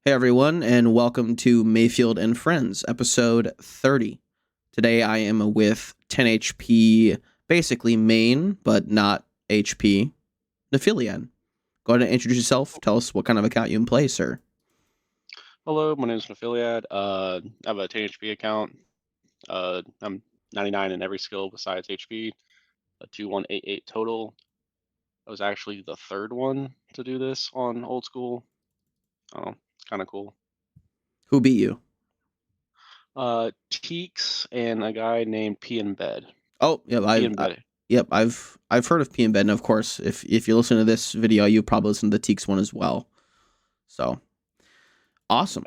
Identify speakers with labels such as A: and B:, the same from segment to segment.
A: Hey everyone, and welcome to Mayfield and Friends, episode 30. Today I am with 10 HP, basically main, but not HP, Nephiliad. Go ahead and introduce yourself. Tell us what kind of account you play, sir.
B: Hello, my name is Nephiliad. I have a 10 HP account. I'm 99 in every skill besides HP, a 2188 total. I was actually the third one to do this on old school. Oh, it's kind of cool.
A: Who beat you?
B: Teeks and a guy named P in Bed.
A: Oh, yep,
B: P in Bed.
A: I've heard of P and Bed, and of course, if you listen to this video, you probably listen to the Teeks one as well. So awesome.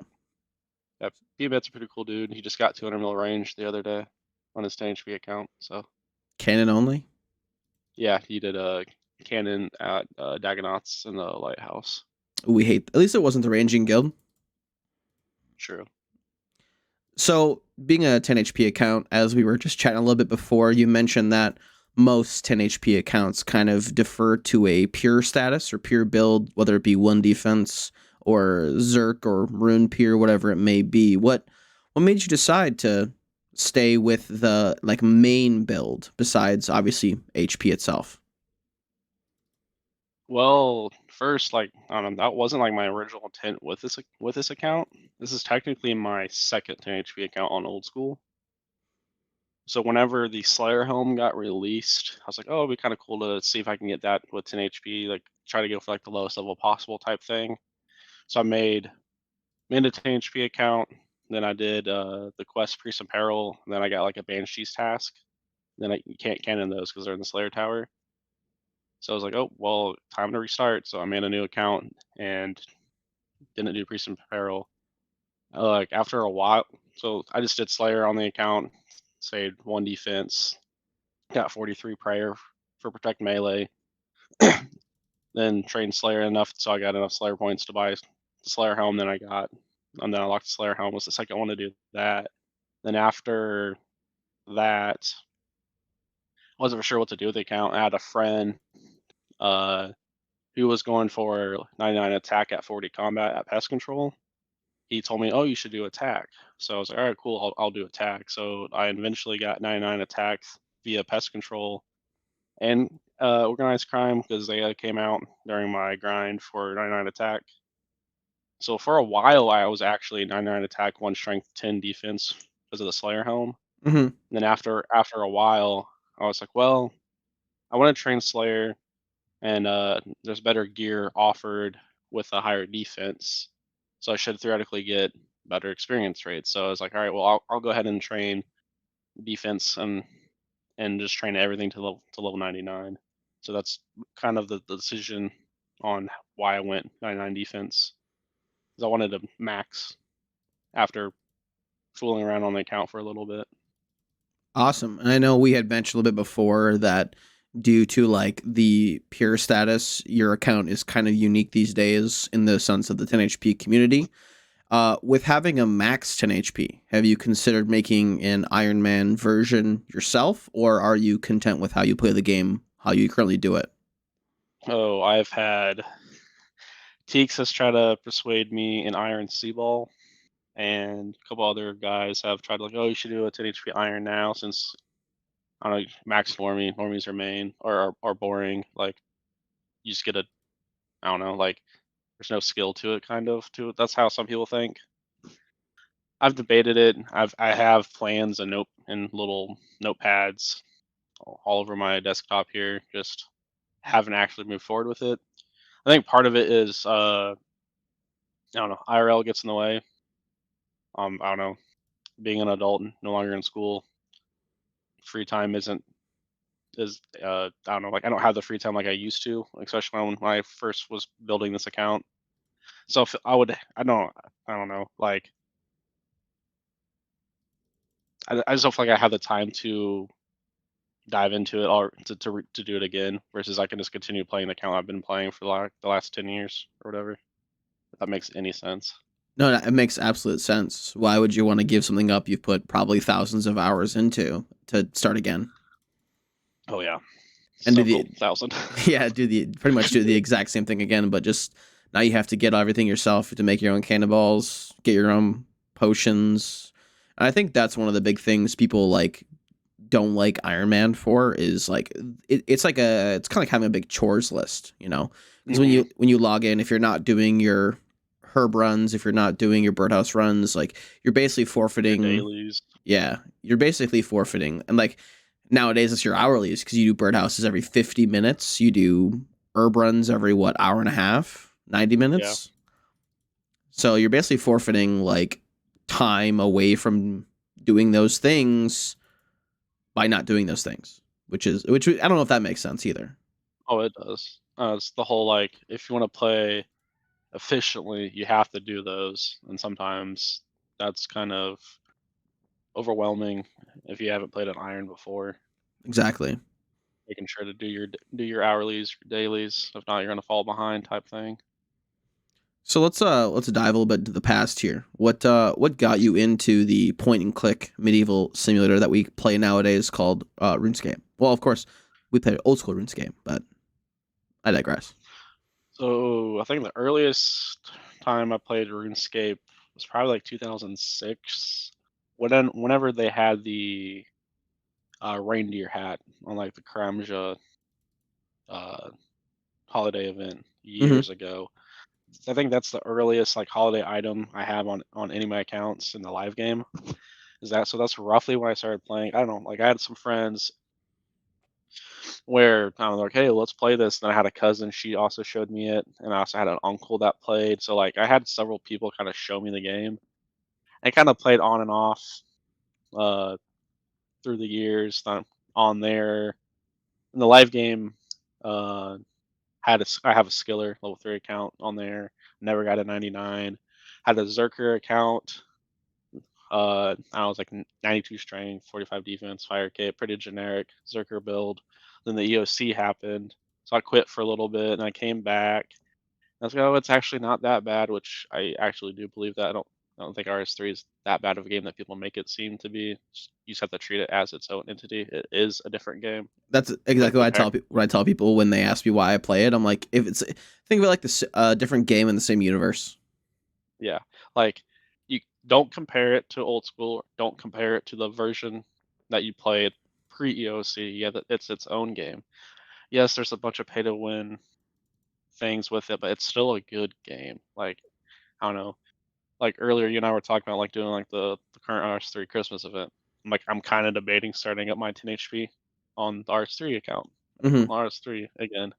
B: Yeah, P in Bed's a pretty cool dude. He just got 200 mil range the other day on his 10 HP account. So
A: Cannon only.
B: yeah, he did a cannon at Dagonauts in the lighthouse.
A: We hate. At least it wasn't the ranging guild.
B: True.
A: So, being a 10 HP account, as we were just chatting a little bit before, you mentioned that most 10 HP accounts kind of defer to a pure status or pure build, whether it be one defense or Zerk or Rune Peer, whatever it may be. What made you decide to stay with the main build besides obviously HP itself?
B: Well, first, I don't know, that wasn't like my original intent with this account. This is technically my second 10 HP account on old school. So whenever the Slayer helm got released, I was like, oh, it'd be kind of cool to see if I can get that with 10 HP, like try to go for like the lowest level possible type thing. So I made a 10 HP account. Then I did the quest Priest Apparel. And then I got like a Banshee's task. Then you can't cannon those because they're in the Slayer Tower. So I was like, oh, well, time to restart. So I made a new account and didn't do Priest Apparel. Like after a while, so I just did Slayer on the account, saved one defense, got 43 prayer for protect melee, then trained Slayer enough so I got enough Slayer points to buy the Slayer helm. And then I locked the Slayer helm. Was the second one to do that. Then after that, I wasn't for sure what to do with the account. I had a friend uh, who was going for 99 attack at 40 combat at pest control. He told me, "Oh, you should do attack." So I was like, "All right, cool. I'll do attack." So I eventually got 99 attacks via pest control and organized crime because they came out during my grind for 99 attack. So for a while, I was actually 99 attack, one strength, 10 defense because of the Slayer helm.
A: Mm-hmm.
B: And then after a while, I was like, well, I want to train Slayer, and there's better gear offered with a higher defense, so I should theoretically get better experience rates. So I was like, all right, well, I'll go ahead and train defense and just train everything to level 99. So that's kind of the decision on why I went 99 defense, because I wanted to max after fooling around on the account for a little bit.
A: Awesome. And I know we had mentioned a little bit before that due to the pure status, your account is kind of unique these days in the sense of the 10 HP community. With having a max 10 HP, have you considered making an Iron Man version yourself, or are you content with how you play the game, how you currently do it?
B: Oh, I've had Teeks has tried to persuade me in Iron Seaball, and a couple other guys have tried like, oh, you should do a 10 HP Iron now since I don't know, max normies are main or are boring. Like you just get a I don't know, like there's no skill to it kind of to it. That's how some people think. I've debated it. I have plans and little notepads all over my desktop here. Just haven't actually moved forward with it. I think part of it is I don't know, IRL gets in the way. I don't know, being an adult and no longer in school, free time isn't is I don't know, like I don't have the free time like I used to, like, especially when I first was building this account. So if I don't know, like I just don't feel like I have the time to dive into it or to do it again. Versus I can just continue playing the account I've been playing for the last 10 years or whatever. If that makes any sense.
A: No, it makes absolute sense. Why would you want to give something up you've put probably thousands of hours into to start again?
B: Oh yeah,
A: And do
B: several
A: the
B: thousand.
A: yeah, do the pretty much do the exact same thing again, but just Now you have to get everything yourself to make your own cannonballs, get your own potions. And I think that's one of the big things people like don't like Iron Man for is like it's like it's kind of like having a big chores list, you know? Because
B: Hmm.
A: when you log in, if you're not doing your herb runs, if you're not doing your birdhouse runs, like you're basically
B: Your
A: forfeiting.
B: dailies.
A: Yeah, you're basically forfeiting. And like nowadays, it's your hourlies because you do birdhouses every 50 minutes. You do herb runs every what, hour and a half, 90
B: Yeah.
A: minutes. So you're basically forfeiting like time away from doing those things by not doing those things, which I don't know if that makes sense either.
B: Oh, it does. It's the whole like if you want to play efficiently, you have to do those, and sometimes that's kind of overwhelming if you haven't played an iron before.
A: Exactly.
B: Making sure to do your hourlies, your dailies. If not, you're gonna fall behind, type thing.
A: So let's dive a little bit into the past here. What got you into the point and click medieval simulator that we play nowadays called RuneScape? Well, of course, we played old school RuneScape, but I digress.
B: So I think the earliest time I played RuneScape was probably like 2006. Whenever they had the reindeer hat on like the Karamja uh, holiday event
A: Mm-hmm.
B: years ago. I think that's the earliest like holiday item I have on any of my accounts in the live game. Is that so? That's roughly when I started playing. I don't know. Like I had some friends where I don't know, like, hey, let's play this. And I had a cousin; she also showed me it, and I also had an uncle that played. So like I had several people kind of show me the game. I kind of played on and off uh, through the years. On there in the live game. Uh, I have a Skiller level 3 account on there. Never got a 99. Had a Zerker account. I was like 92 strength, 45 defense, fire kit, pretty generic Zerker build. Then the EOC happened, so I quit for a little bit, and I came back. I was like, oh, it's actually not that bad, which I actually do believe that. I don't think RS3 is that bad of a game that people make it seem to be. You just have to treat it as its own entity. It is a different game.
A: That's
B: Like
A: exactly what
B: compare,
A: what I tell people when they ask me why I play it. I'm like, if it's think of it like this different game in the same universe.
B: yeah, like you don't compare it to old school. Don't compare it to the version that you played pre EOC. Yeah, it's its own game. Yes, there's a bunch of pay to win things with it, but it's still a good game. Like I don't know. Like earlier, you and I were talking about like doing like the current RS3 Christmas event. I'm kind of debating starting up my 10 HP on the RS3 account,
A: Mm-hmm.
B: on RS3 again,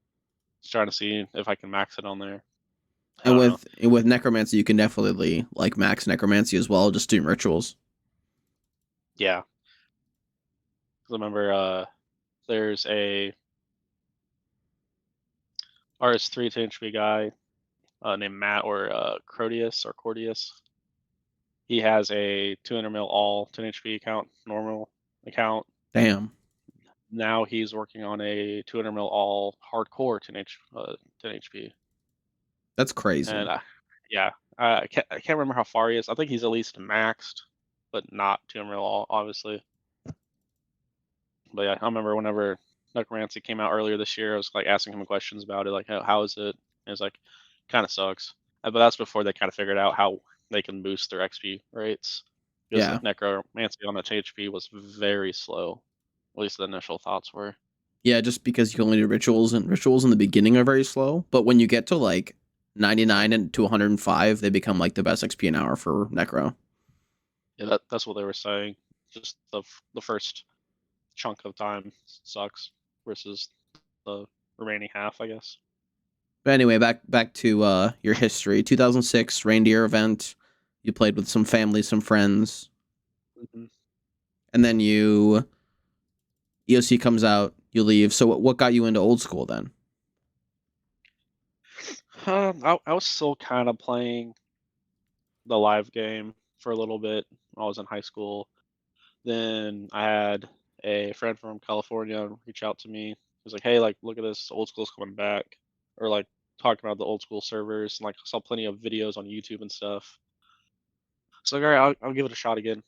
B: just trying to see if I can max it on there. I
A: And
B: don't know.
A: with necromancy, you can definitely like max necromancy as well, just doing rituals.
B: Yeah, 'cause I remember there's a RS3 10 HP guy named Matt or Crodius or Cordius. He has a 200 mil all 10 HP account, normal account.
A: Damn,
B: Now he's working on a 200 mil all hardcore 10 HP.
A: that's crazy.
B: And yeah, I can't remember how far he is. I think he's at least maxed, but not 200 mil all, obviously. But yeah, I remember whenever Necromancy came out earlier this year, I was like asking him questions about it, like how is it? And it's like kind of sucks. But that's before they kind of figured out how they can boost their XP rates because
A: Yeah,
B: Necromancy on the HP was very slow. At least the initial thoughts were.
A: yeah. Just because you can only do rituals and rituals in the beginning are very slow, but when you get to like 99 and to 105, they become like the best XP an hour for necro.
B: Yeah, that's what they were saying. Just the first chunk of time sucks versus the remaining half, I guess.
A: But anyway, back to your history. 2006 reindeer event. You played with some family, some friends,
B: Mhm.
A: and then you EOC comes out. You leave. So what got you into old school then?
B: I was still kind of playing the live game for a little bit when I was in high school. Then I had a friend from California reach out to me. He was like, "Hey, like, look at this, old school's coming back," or like talking about the old school servers. And like, I saw plenty of videos on YouTube and stuff. So like, all right, I'll give it a shot again.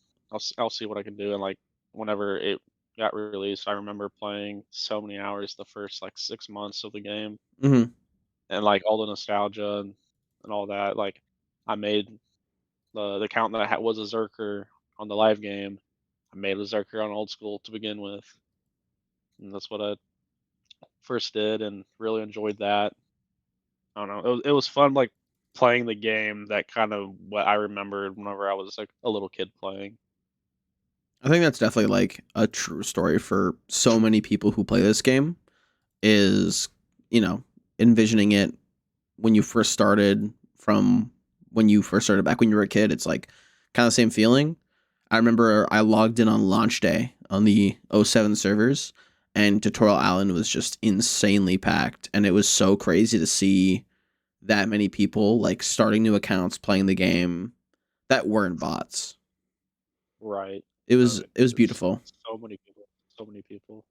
B: I'll see what I can do. And like, whenever it got released, I remember playing so many hours the first like 6 months of the game,
A: Mm-hmm.
B: and like all the nostalgia. and all that. Like, I made the account that I had was a Zerker on the live game. I made a Zerker on old school to begin with, and that's what I first did, and really enjoyed that. I don't know. It was fun, like playing the game. That kind of what I remembered whenever I was like a little kid playing.
A: I think that's definitely like a true story for so many people who play this game is, you know, envisioning it when you first started from when you first started back when you were a kid. It's like kind of the same feeling. I remember I logged in on launch day on the '07 servers, and Tutorial Island was just insanely packed, and it was so crazy to see that many people like starting new accounts playing the game that weren't bots.
B: Right.
A: It
B: Oh,
A: was
B: yeah.
A: it was
B: It's
A: beautiful.
B: so many people. So many people.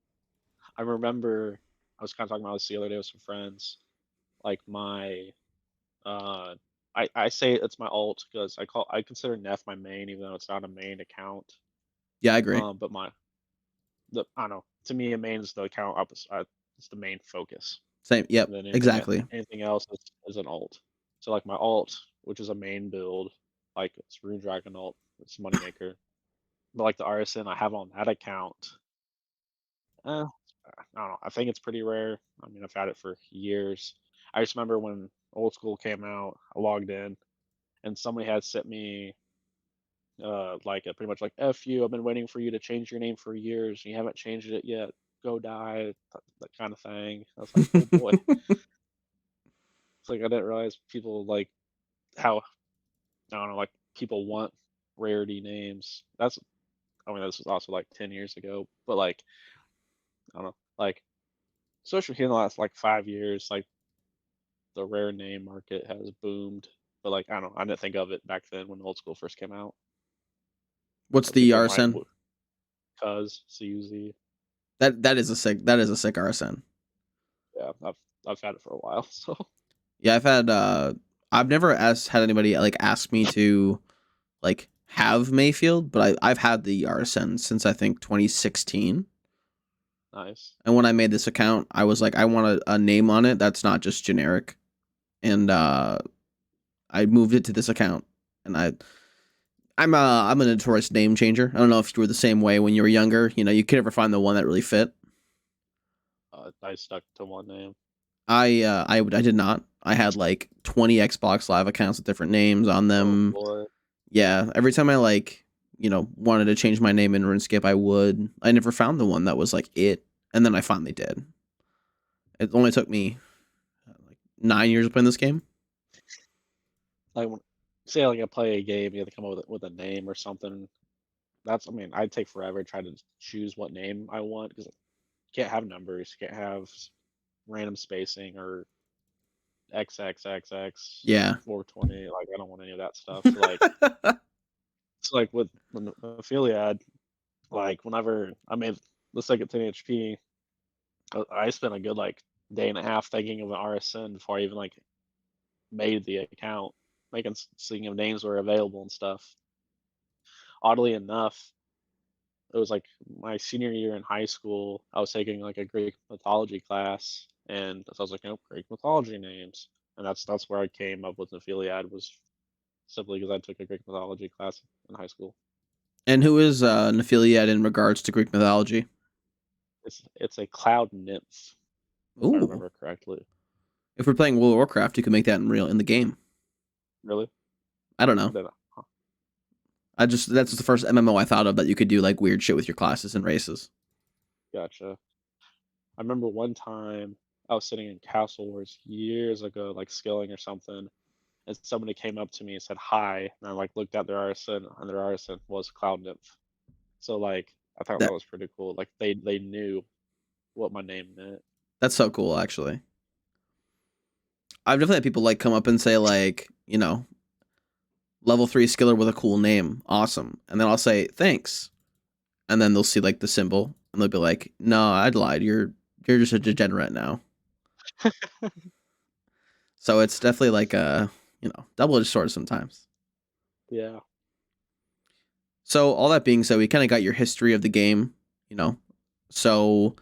B: I remember I was kind of talking about this the other day with some friends. Like my, uh, I say it's my alt because I consider Neph my main, even though it's not a main account.
A: Yeah, I agree.
B: But I don't know. To me, a main is the account opposite. It's the main focus.
A: Same. Yep.
B: And then
A: Exactly.
B: anything else is an alt. So like my alt, which is a main build, like it's Rune Dragon alt, it's Moneymaker. But like the RSN I have on that account, I don't know. I think it's pretty rare. I mean, I've had it for years. I just remember when old school came out, I logged in and somebody had sent me like a pretty much like F you, I've been waiting for you to change your name for years and you haven't changed it yet. Go die, that kind of thing. I was like, oh boy. It's like I didn't realize people like how I don't know, like people want rarity names. I mean, this was also like 10 years ago, but like I don't know, like especially in the last like 5 years, like the rare name market has boomed. But like I don't know, I didn't think of it back then when old school first came out.
A: What's
B: Or
A: the
B: people might
A: RSN?
B: cuz CUZ.
A: That is a sick RSN.
B: Yeah, I've had it for a while, so
A: Yeah, I've never had anybody like ask me to like have Mayfield, but I've had the RSN since I think 2016.
B: nice.
A: And when I made this account, I was like, I want a name on it that's not just generic. And I moved it to this account, and I'm a notorious name changer. I don't know if you were the same way when you were younger. You know, you could never find the one that really fit.
B: I stuck to one name.
A: I did not. I had like 20 Xbox Live accounts with different names on
B: Oh
A: them.
B: boy.
A: Yeah, every time I like, wanted to change my name in RuneScape, I would. I never found the one that was like it, and then I finally did. It only took me like 9 years of playing this game.
B: Like when say like I play a game, you have to come up with a name or something. I mean, I'd take forever trying to choose what name I want because you can't have numbers, you can't have random spacing or XXXX
A: Yeah.
B: 420. Like I don't want any of that stuff. So like it's like with the Nephiliad, like whenever I made the second 10 HP, I spent a good like day and a half thinking of an RSN before I even like made the account, making seeing if names were available and stuff. Oddly enough, it was like my senior year in high school. I was taking like a Greek mythology class, and so I was like, Greek mythology names, and that's where I came up with Nephiliad was simply because I took a Greek mythology class in high school.
A: And who is Nephiliad in regards to Greek mythology?
B: It's a cloud nymph, if I
A: Ooh.
B: remember correctly.
A: If we're playing World of Warcraft, you can make that in the game.
B: Really?
A: I don't know.
B: Then, huh,
A: I just that's the first MMO I thought of that you could do like weird shit with your classes and races.
B: gotcha. I remember one time I was sitting in Castle Wars years ago, like skilling or something, and somebody came up to me and said hi, and I like looked at their RSN, and their RSN was Cloud Nymph. So like I thought that
A: That
B: was pretty cool. Like they knew what my name meant.
A: that's so cool actually. I've definitely had people like come up and say like, level 3 skiller with a cool name. Awesome. And then I'll say, "Thanks." And then they'll see like the symbol and they'll be like, "No, I lied. You're just a degenerate now." So it's definitely like a, double-edged sword sometimes.
B: Yeah.
A: So all that being said, we kind of got your history of the game, you know. So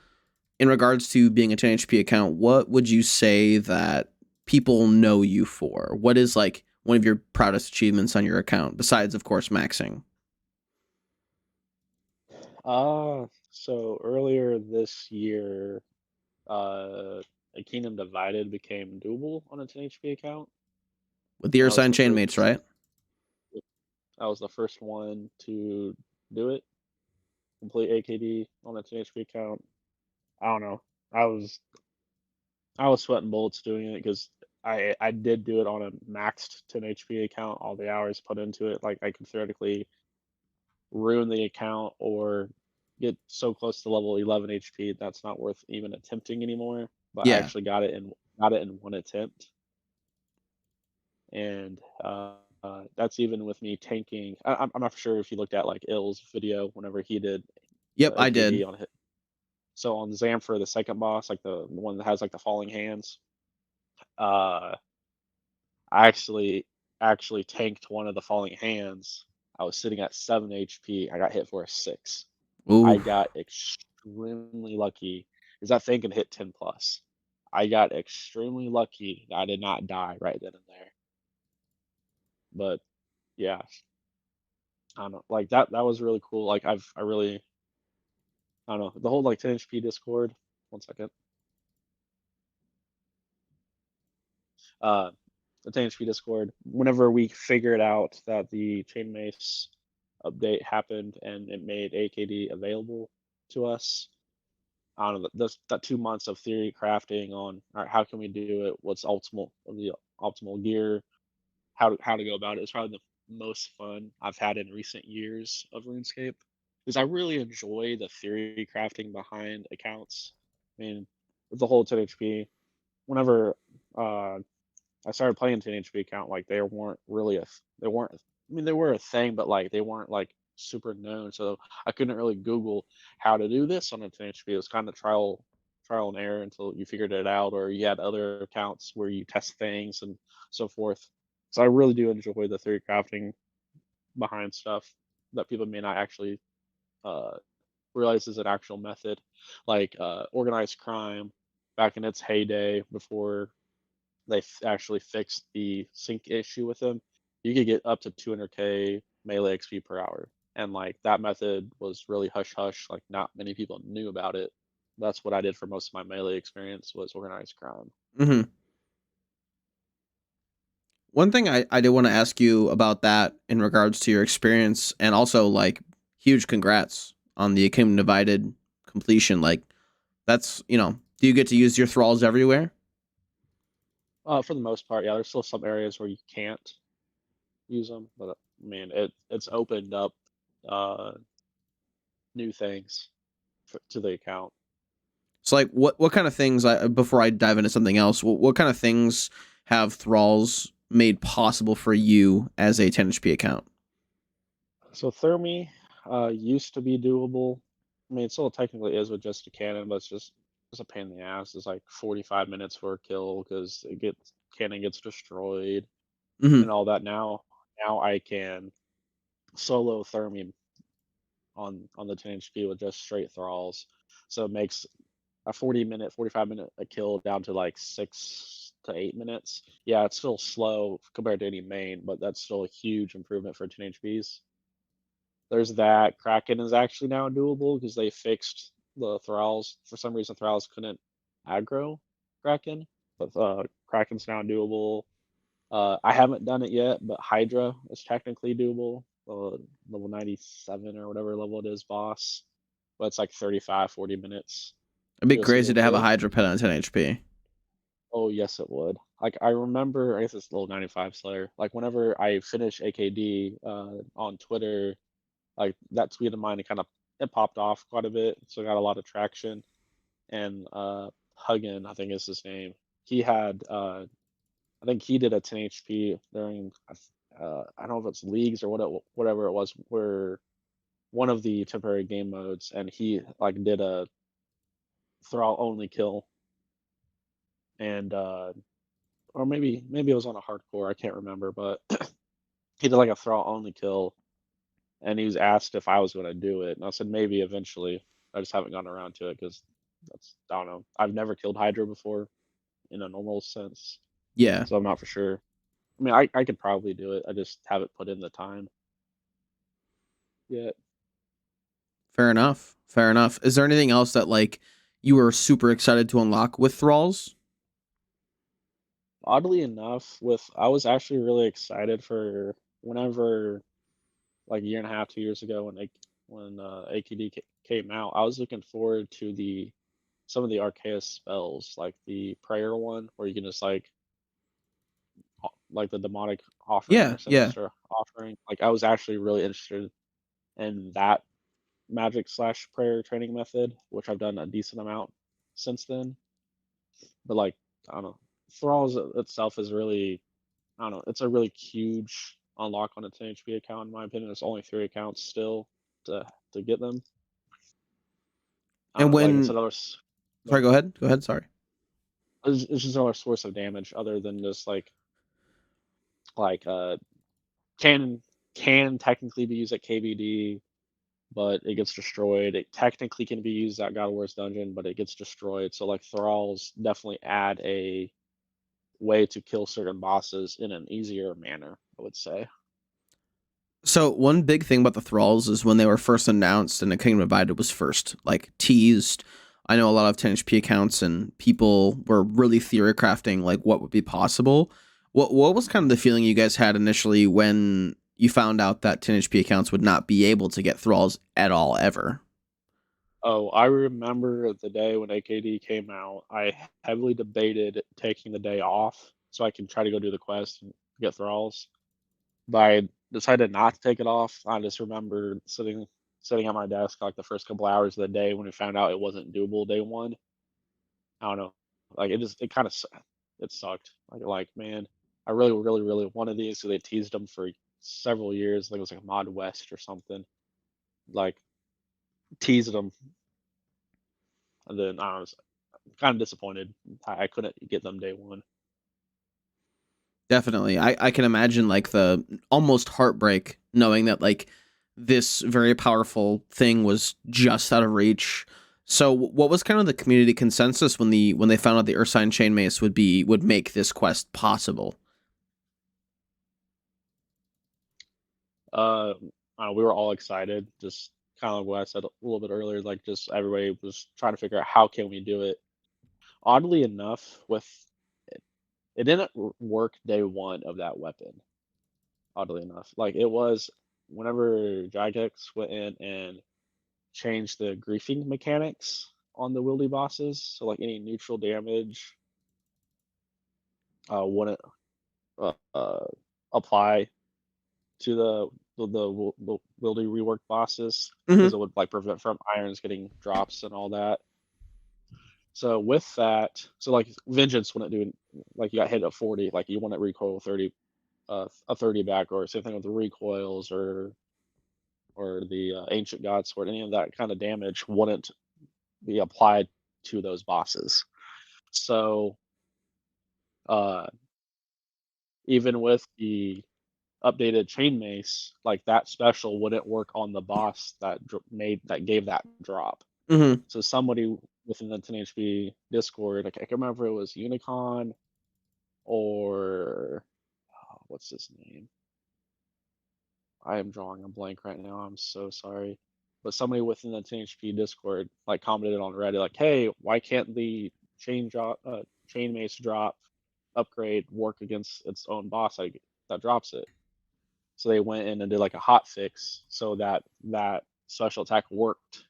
A: in regards to being a 10 HP account, what would you say that people know you for? What is like one of your proudest achievements on your account besides, of course, maxing?
B: So earlier this year, a Kingdom Divided became doable on a 10 HP account.
A: With the
B: And
A: Ursa Chainmates, right?
B: I was the first one to do it, complete AKD on a 10 HP account. I don't know. I was I was sweating bullets doing it because I did do it on a maxed 10 HP account. All the hours put into it, like I could theoretically ruin the account or get so close to level 11 HP that's not worth even attempting anymore. But I
A: Yeah.
B: actually got it in one attempt, and that's even with me tanking. I'm not sure if you looked at like Ill's video whenever he did
A: Yep, I
B: AKD
A: did.
B: on hit. So on Zamfir, the second boss, like the one that has like the falling hands, uh, I actually tanked one of the falling hands. I was sitting at 7 HP. I got hit for a 6. I
A: Ooh.
B: got extremely lucky because that thing can hit 10 plus. I got extremely lucky that I did not die right then and there. But yeah, I don't know. Like that was really cool. Like I really I don't know. The whole like 10 HP Discord. One second. Uh the 10 HP Discord. Whenever we figured out that the Chain Mace update happened and it made AKD available to us, I don't know, that 2 months of theory crafting on all right, how can we do it? What's the optimal gear? How to go about it is probably the most fun I've had in recent years of RuneScape because I really enjoy the theory crafting behind accounts. I mean, with the whole 10 HP, whenever uh, I started playing 10 HP account, like they weren't I mean they were a thing, but like they weren't like super known. So I couldn't really Google how to do this on a 10 HP. It was kind of trial and error until you figured it out, or you had other accounts where you test things and so forth. So I really do enjoy the theory crafting behind stuff that people may not actually uh, realize is an actual method, like organized crime back in its heyday before they actually fixed the sync issue with them. You could get up to 200k melee XP per hour, and like that method was really hush hush. Like not many people knew about it. That's what I did for most of my melee experience was organized crime.
A: Hmm. One thing I did want to ask you about that in regards to your experience, and also like huge congrats on the Kingdom Divided completion. Like that's do you get to use your thralls everywhere?
B: For the most part, yeah. There's still some areas where you can't use them, but I mean it's opened up uh, new things to the account.
A: So like what kind of things before I dive into something else, what kind of things have thralls made possible for you as a 10 HP account?
B: So Thermi used to be doable. I mean, it still technically is with just a cannon, but it's a pain in the ass. It's like 45 minutes for a kill because cannon gets destroyed
A: Hmm.
B: and all that. Now I can solo Thermi on the 10 HP with just straight thralls, so it makes a 45 minute a kill down to like 6 to 8 minutes. Yeah, it's still slow compared to any main, but that's still a huge improvement for 10 HPs. There's that. Kraken is actually now doable because they fixed the thralls. For some reason, thralls couldn't aggro Kraken, but Kraken's now doable. I haven't done it yet, but Hydra is technically doable. Level 97 or whatever level it is, boss. But it's like 35, 40 minutes
A: It'd
B: to
A: be
B: do a
A: crazy
B: single
A: to have a
B: kill.
A: Hydra pet on 10 HP.
B: Oh, yes, it would. Like, I remember, I guess it's level 95 Slayer. Like, whenever I finish AKD on Twitter, like that tweet of mine, it popped off quite a bit, so it got a lot of traction. And Huggin, I think is his name. He had, I think he did a 10 HP during, I don't know if it's leagues or whatever it was, where one of the temporary game modes, and he like did a thrall only kill, and or maybe it was on a hardcore, I can't remember, but he did like a thrall only kill, and he was asked if I was going to do it, and I said maybe eventually. I just haven't gotten around to it because I don't know. I've never killed Hydra before in a normal sense.
A: Yeah,
B: so I'm not for sure. I mean, I could probably do it. I just haven't put in the time yet.
A: fair enough. Fair enough. Is there anything else that like you were super excited to unlock with thralls?
B: Oddly enough, with I was actually really excited for whenever like a year and a half, 2 years ago when AKD came out. I was looking forward to the some of the Arceus spells, like the prayer one, where you can just like the demonic offering
A: Yeah,
B: or
A: yeah.
B: sinister offering. Like I was actually really interested in that magic slash prayer training method, which I've done a decent amount since then. But like I don't know, Thralls itself is really I don't know, it's a really huge unlock on a 10 HP account in my opinion. There's only 3 accounts still to to get them. I
A: And
B: don't know, like it's
A: when
B: another.
A: sorry,
B: Like,
A: go ahead. Go ahead. Sorry.
B: it's just another source of damage other than just like can can technically be used at KBD, but it gets destroyed. It technically can be used at God of War's dungeon, but it gets destroyed. So like thralls definitely add a way to kill certain bosses in an easier manner, I would say.
A: So one big thing about the thralls is when they were first announced and the Kingdom Divided was first like teased. I know a lot of 10 HP accounts and people were really theory crafting like what would be possible. What was kind of the feeling you guys had initially when you found out that 10 HP accounts would not be able to get thralls at all ever?
B: Oh, I remember the day when AKD came out. I heavily debated taking the day off so I can try to go do the quest and get thralls. But I decided not to take it off. I just remember sitting at my desk like the first couple hours of the day when we found out it wasn't doable day one. I don't know, like it kind of it sucked. Like man, I really really really wanted these, so they teased them for several years. I think it was like Mod West or something. Like teased them, and then I was kind of disappointed. I couldn't get them day one.
A: Definitely. I can imagine like the almost heartbreak knowing that like this very powerful thing was just out of reach. So what was kind of the community consensus when they found out the Ursine chain mace would make this quest possible?
B: Uh, we were all excited, just kind of like what I said a little bit earlier. Like just everybody was trying to figure out how can we do it. Oddly enough, with it didn't work day one of that weapon. Oddly enough, like it was whenever Jagex went in and changed the griefing mechanics on the wildy bosses. So like any neutral damage wouldn't uh, uh, apply to the wildy reworked bosses because
A: Hmm.
B: it would like prevent from irons getting drops and all that. So with that, so like vengeance wouldn't do like you got hit at 40, like you want to recoil 30, a 30 back, or same thing with the recoils or the ancient god sword. Any of that kind of damage wouldn't be applied to those bosses. So uh, even with the updated chain mace, like that special wouldn't work on the boss that gave that drop.
A: Hmm.
B: So somebody within the 10 HP Discord, like I can't remember if it was Unicon or what's his name. I am drawing a blank right now. I'm so sorry. But somebody within the 10 HP Discord like commented on Reddit like, "Hey, why can't the chain mace drop upgrade work against its own boss like that drops it?" So they went in and did like a hot fix so that that special attack worked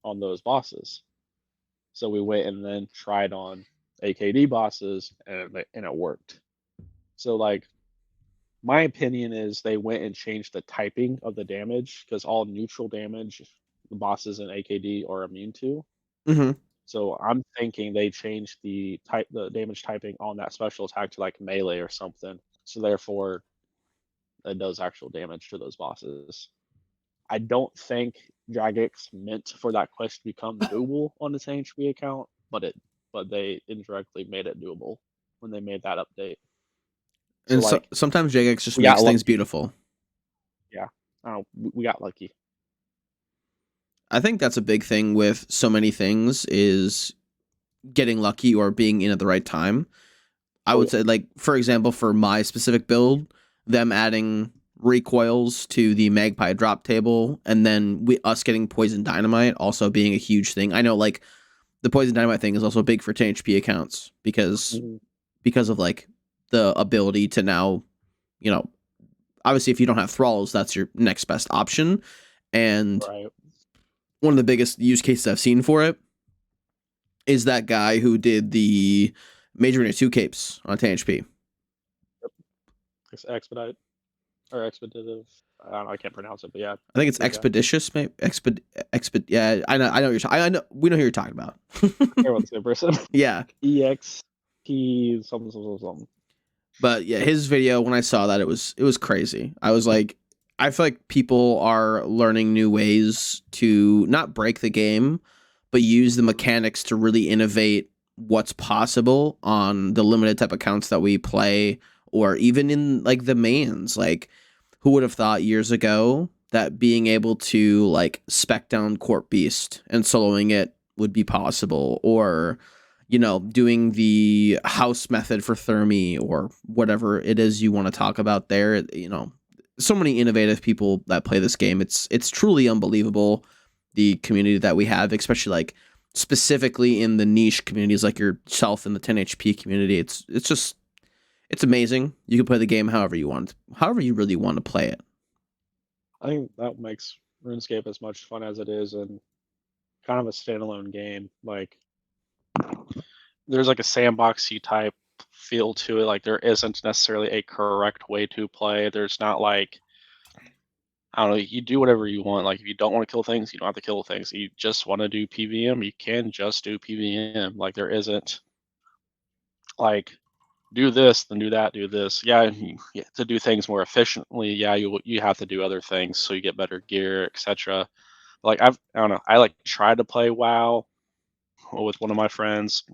B: on those bosses. So we went and then tried on AKD bosses and it worked. So like my opinion is they went and changed the typing of the damage because all neutral damage the bosses in AKD are immune to.
A: Hmm.
B: So I'm thinking they changed the damage typing on that special attack to like melee or something. So therefore it does actual damage to those bosses. I don't think Jagex meant for that quest to become doable on the HP account, but they indirectly made it doable when they made that update. So
A: And so
B: like
A: sometimes Jagex just
B: we got
A: makes things
B: lucky.
A: beautiful.
B: Yeah, I don't know, we got lucky.
A: I think that's a big thing with so many things is getting lucky or being in at the right time. I
B: Oh
A: would
B: yeah.
A: say, like, for example, for my specific build, them adding recoils to the Magpie drop table, and then us getting poison dynamite also being a huge thing. I know, like, the poison dynamite thing is also big for 10 HP accounts
B: Mhm.
A: because of like the ability to now, you know, obviously if you don't have thralls, that's your next best option. And
B: Right.
A: one of the biggest use cases I've seen for it is that guy who did the Major Arena 2 capes on 10 HP.
B: Expedite or expeditive. I don't know. I can't pronounce it, but yeah,
A: I think it's
B: good guy.
A: expeditious, maybe yeah, I know I know we know who you're talking about.
B: I can't remember the same person.
A: Yeah.
B: EXP something something something.
A: But yeah,
B: Yep.
A: his video, when I saw that, it was crazy. I was like, I feel like people are learning new ways to not break the game, but use the mechanics to really innovate what's possible on the limited type accounts that we play, or even in like the mains. Like, who would have thought years ago that being able to like spec down Court Beast and soloing it would be possible, or doing the house method for Thermi, or whatever it is you want to talk about there. So many innovative people that play this game. It's truly unbelievable, the community that we have, especially like specifically in the niche communities like yourself in the 10 HP community. It's amazing. You can play the game however you want, however you really want to play it.
B: I think that makes RuneScape as much fun as it is, and kind of a standalone game. Like there's like a sandboxy type feel to it. Like there isn't necessarily a correct way to play. There's not like I don't know. You do whatever you want. Like if you don't want to kill things, you don't have to kill things. You just want to do PVM, you can just do PVM. Like there isn't like do this, then do that, do this. Yeah, to do things more efficiently. Yeah, you have to do other things so you get better gear, etc. Like I don't know. I like tried to play WoW with one of my friends.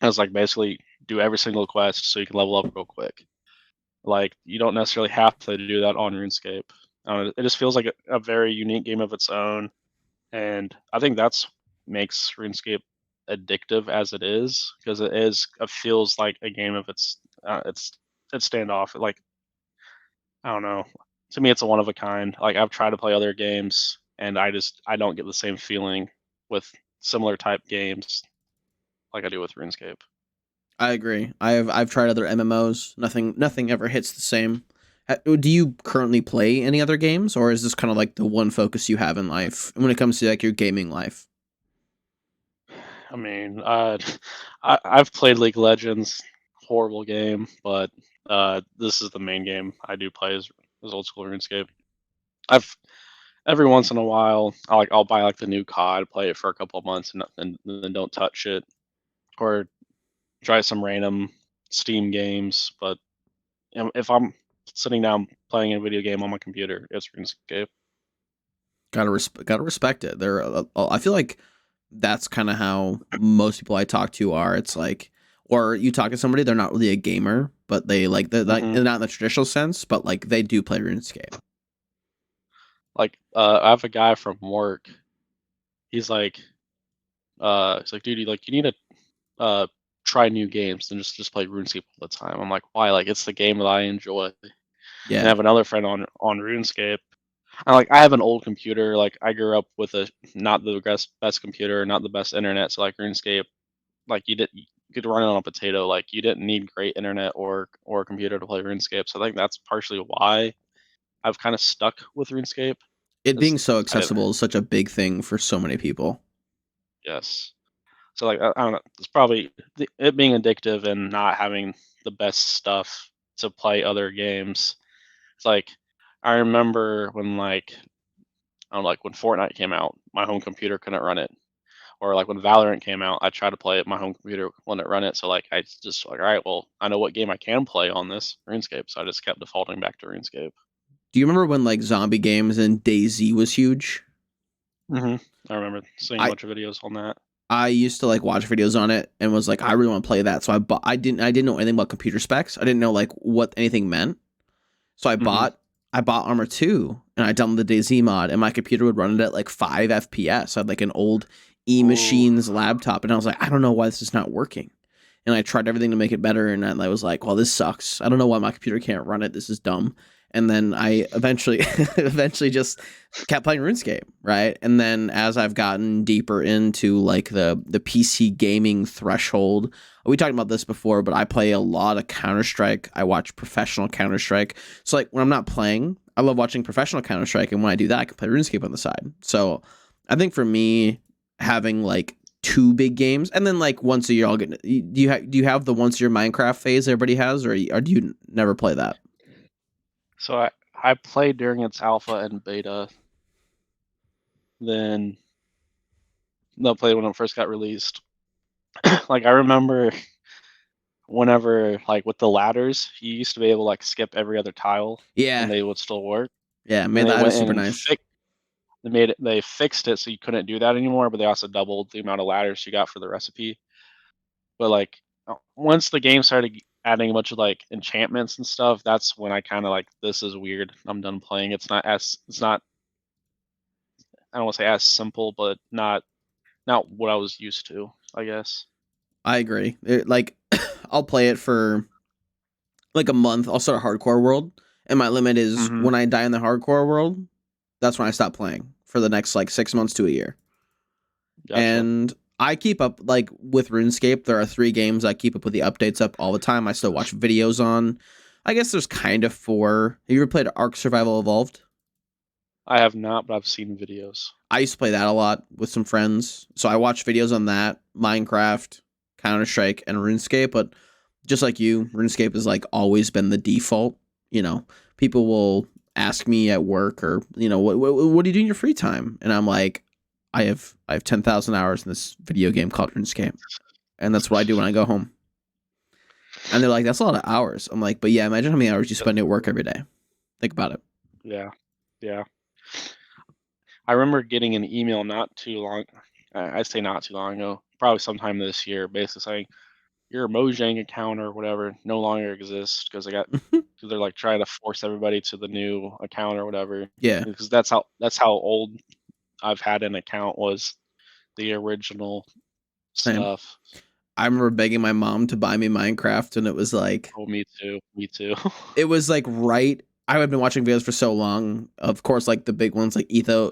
B: I was like basically do every single quest so you can level up real quick. Like you don't necessarily have to do that on RuneScape. I don't know, it just feels like a very unique game of its own, and I think that's makes RuneScape addictive as it is because it feels like a game of it's standoff. Like I don't know. To me, it's a one of a kind. Like I've tried to play other games, and I don't get the same feeling with similar type games like I do with RuneScape.
A: I agree. I've tried other MMOs. Nothing ever hits the same. Do you currently play any other games, or is this kind of like the one focus you have in life when it comes to like your gaming life?
B: I mean, I've played League of Legends, horrible game, but this is the main game I do play is old school RuneScape. I've every once in a while I'll buy like the new COD, play it for a couple of months, and then don't touch it, or try some random Steam games. But if I'm sitting down playing a video game on my computer, it's RuneScape.
A: Gotta respect it. I feel like that's kind of how most people I talk to are. It's like, or you talk to somebody, they're not really a gamer, but they're like
B: Hmm.
A: not in the traditional sense, but like they do play RuneScape.
B: Like I have a guy from work. He's like, dude, you need to try new games and just play RuneScape all the time. I'm like, why? Like it's the game that I enjoy. And I
A: Yeah,
B: have another friend on RuneScape. I have an old computer. Like I grew up with a not the best computer, not the best internet. So like RuneScape, like you could run it on a potato. Like you didn't need great internet or a computer to play RuneScape. So I think that's partially why I've kind of stuck with RuneScape.
A: it
B: Is
A: being so
B: I didn't
A: accessible is such a big thing for so many people.
B: yes. So like I don't know. It's probably it being addictive and not having the best stuff to play other games. It's like I remember when I don't know, like when Fortnite came out, my home computer couldn't run it. Or like when Valorant came out, I tried to play it, my home computer wouldn't run it. So like I just like, all right, well, I know what game I can play on this RuneScape. So I just kept defaulting back to RuneScape.
A: Do you remember when like zombie games and DayZ was huge?
B: Hmm. I remember seeing a
A: I
B: bunch of videos on that.
A: I used to like watch videos on it and was like, I really want to play that. So I didn't know anything about computer specs. I didn't know like what anything meant. So
B: Hmm.
A: I bought Armor 2 and I downloaded the DayZ mod, and my computer would run it at like 5 FPS. I had like an old E
B: Ooh.
A: Machines laptop, and I was like, I don't know why this is not working. and I tried everything to make it better, and I was like, well, this sucks. I don't know why my computer can't run it. This is dumb. And then I eventually eventually just kept playing RuneScape, right? And then as I've gotten deeper into like the PC gaming threshold, we talked about this before, but I play a lot of Counter-Strike. I watch professional Counter-Strike. So like when I'm not playing, I love watching professional Counter-Strike, and when I do that, I can play RuneScape on the side. So I think for me, having like two big games, and then like once a year, I'll get. Do you have the once a year Minecraft phase everybody has, or do you never play that?
B: So I played during its alpha and beta. Then no, played when it first got released. Like I remember whenever like with the ladders, you used to be able to like skip every other tile and
A: Yeah,
B: they would still work.
A: yeah,
B: And
A: man,
B: they
A: that is
B: went
A: super
B: and
A: nice.
B: they fixed it so you couldn't do that anymore, but they also doubled the amount of ladders you got for the recipe. But like once the game started adding a bunch of like enchantments and stuff, that's when I kind of like, this is weird. I'm done playing. It's not I don't want to say as simple, but not what I was used to, I guess.
A: I agree. Like, I'll play it for like a month. I'll start a hardcore world, and my limit is
B: Hmm.
A: when I die in the hardcore world. That's when I stop playing for the next like 6 months to a year.
B: Gotcha.
A: And I keep up like with RuneScape. There are 3 games I keep up with the updates up all the time. I still watch videos on. I guess there's kind of 4. Have you ever played Ark Survival Evolved?
B: I have not, but I've seen videos.
A: I used to play that a lot with some friends. So I watch videos on that, Minecraft, Counter Strike, and RuneScape. But just like you, RuneScape has like always been the default. You know, people will ask me at work or what do you do in your free time? And I'm like, I have 10,000 hours in this video game called RuneScape, and that's what I do when I go home. And they're like, that's a lot of hours. I'm like, but yeah, imagine how many hours you spend at work every day. Think about it.
B: Yeah, yeah. I remember getting an email not too long. I say not too long ago, probably sometime this year, basically saying your Mojang account or whatever no longer exists because because they're like trying to force everybody to the new account or whatever.
A: Yeah,
B: Because that's how old I've had an account was the original
A: same.
B: stuff.
A: I remember begging my mom to buy me Minecraft, and it was like
B: Oh, me too. Me too.
A: right. I have been watching videos for so long. Of course, like the big ones like Etho,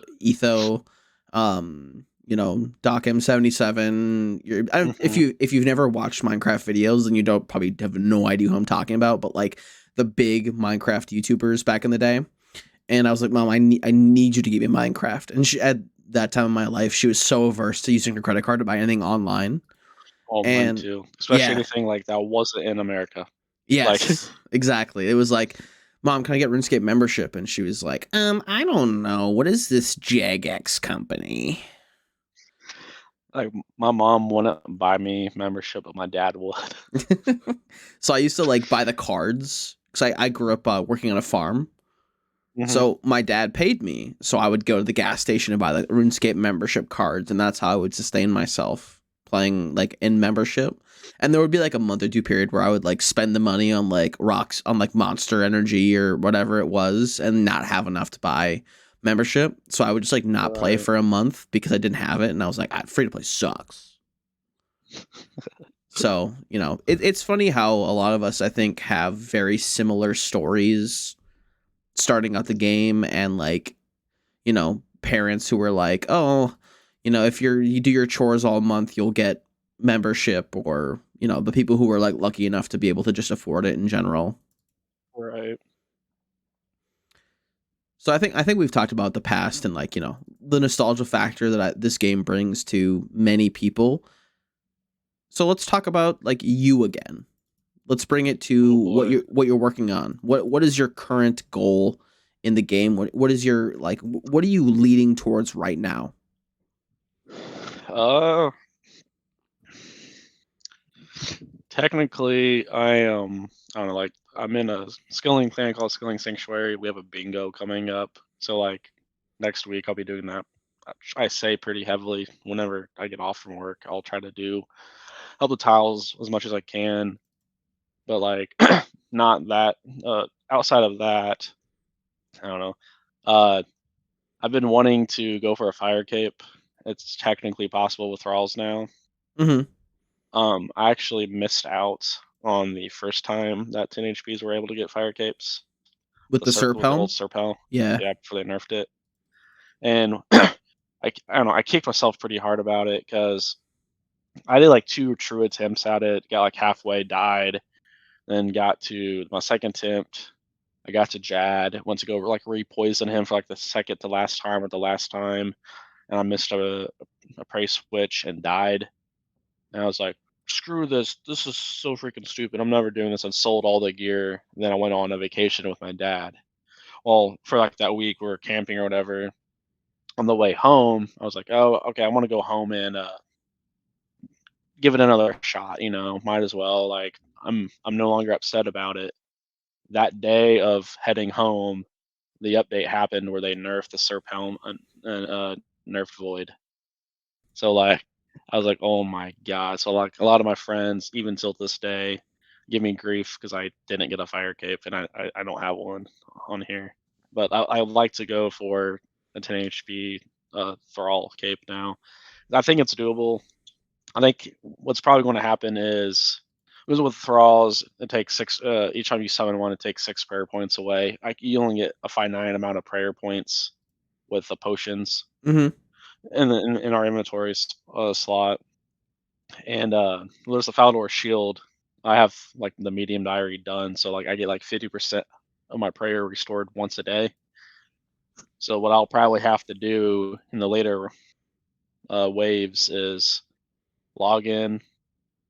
A: Doc M77. If
B: Hmm.
A: you've never watched Minecraft videos, then you don't probably have no idea who I'm talking about. But like the big Minecraft YouTubers back in the day, and I was like, Mom, I need you to give me Minecraft. And she at that time in my life, she was so averse to using her credit card to buy anything online.
B: Oh, mine
A: And
B: too. Especially
A: yeah,
B: anything like that wasn't in America. Like,
A: yes, exactly. It was like, Mom, can I get RuneScape membership? And she was like, I don't know. What is this Jagex company?
B: like my mom wouldn't buy me membership, but my dad would.
A: So I used to like buy the cards because I grew up working on a farm.
B: Hmm.
A: So my dad paid me. So I would go to the gas station and buy the RuneScape membership cards. And that's how I would sustain myself playing like in membership. And there would be like a month or 2 period where I would like spend the money on like rocks on like Monster Energy or whatever it was and not have enough to buy membership. So I would just like not play
B: Right.
A: for a month because I didn't have it. And I was like, free to play sucks. So, it's funny how a lot of us, I think, have very similar stories starting out the game and like, parents who were like, oh, if you do your chores all month, you'll get membership, or, the people who were like lucky enough to be able to just afford it in general.
B: Right.
A: So I think we've talked about the past and like, the nostalgia factor that this game brings to many people. So let's talk about like you again. Let's bring it to
B: Oh
A: what
B: boy.
A: you're working on. What is your current goal in the game? What is your like what are you leading towards right now?
B: Uh, Technically, I don't know, like I'm in a skilling thing called Skilling Sanctuary. We have a bingo coming up, so like next week I'll be doing that. I say pretty heavily whenever I get off from work. I'll try to do help the tiles as much as I can, but like not that. Outside of that, I don't know. Uh, I've been wanting to go for a fire cape. It's technically possible with thralls now.
A: Mhm.
B: I actually missed out on the first time that 10 HPs were able to get fire capes.
A: With the Serp
B: With the old
A: helm?
B: Serpel.
A: Yeah.
B: Yeah, before they nerfed it. And I don't know, I kicked myself pretty hard about it because I did like 2 true attempts at it, got like halfway, died, then got to my second attempt. I got to Jad, went to go like re-poison him for like the second to last time or the last time, and I missed a prey switch and died. And I was like, screw this. This is so freaking stupid. I'm never doing this, and sold all the gear. And then I went on a vacation with my dad. Well, for like that week, we were camping or whatever. On the way home, I was like, oh, okay, I want to go home and give it another shot. Might as well. Like, I'm no longer upset about it. That day of heading home, the update happened where they nerfed the Serp Helm and nerfed Void. So like, I was like, oh my god. So like, a lot of my friends, even till this day, give me grief because I didn't get a fire cape and I don't have one on here. But I would like to go for a 10 HP thrall cape now. I think it's doable. I think what's probably going to happen is because with thralls, it takes six. Each time you summon one, it takes 6 prayer points away. You only get a finite amount of prayer points with the potions
A: Mm-hmm.
B: in our inventory slot. And there's the Falador shield. I have like the medium diary done, so like I get like 50% of my prayer restored once a day. So what I'll probably have to do in the later waves is log in,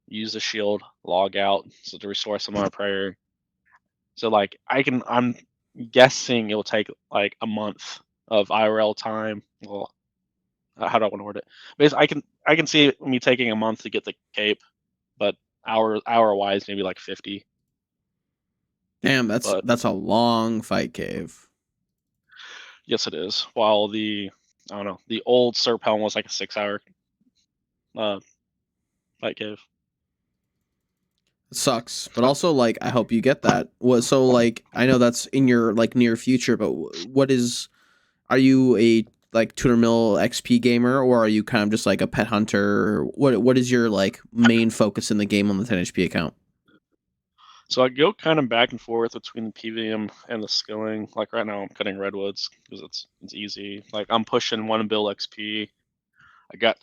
B: use the shield, log out, so to restore some of my prayer. So like I'm guessing it'll take like a month of IRL time. Well, how do I want to word it? Basically, I can see me taking a month to get the cape, but hour wise maybe like 50.
A: Damn, that's
B: But
A: that's a long fight cave.
B: yes, it is. While the I don't know, the old Serp Helm was like a 6 hour uh, fight cave.
A: It sucks, but also like I hope you get that. What so like I know that's in your like near future, but what is are you a like tuner mill XP gamer or are you kind of just like a pet hunter? What is your like main focus in the game on the 10 HP account?
B: So I go kind of back and forth between the PVM and the skilling. Like right now, I'm cutting redwoods because it's easy. Like I'm pushing 1 bill XP.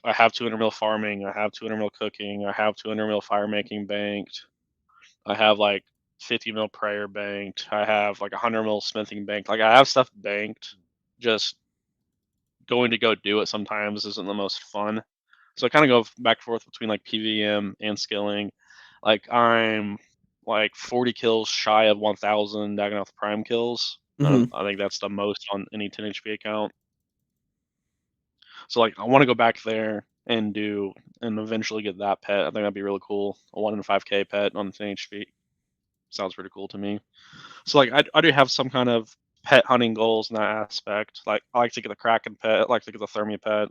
B: I have 200 mil farming. I have 200 mil cooking. I have 200 mil fire making banked. I have like 50 mil prayer banked. I have like 100 mil smithing banked. Like I have stuff banked. Just going to go do it sometimes isn't the most fun. So I kind of go back and forth between like PVM and skilling. Like I'm like 40 kills shy of 1,000 Dagonoth Prime kills.
A: Mm-hmm.
B: I think that's the most on any 10 HP account. So like I want to go back there and do and eventually get that pet. I think that'd be really cool. A 1 in 5K pet on 10 HP sounds pretty cool to me. So like I do have some kind of pet hunting goals in that aspect. Like I like to get the Kraken pet. I like to get the Thermia pet.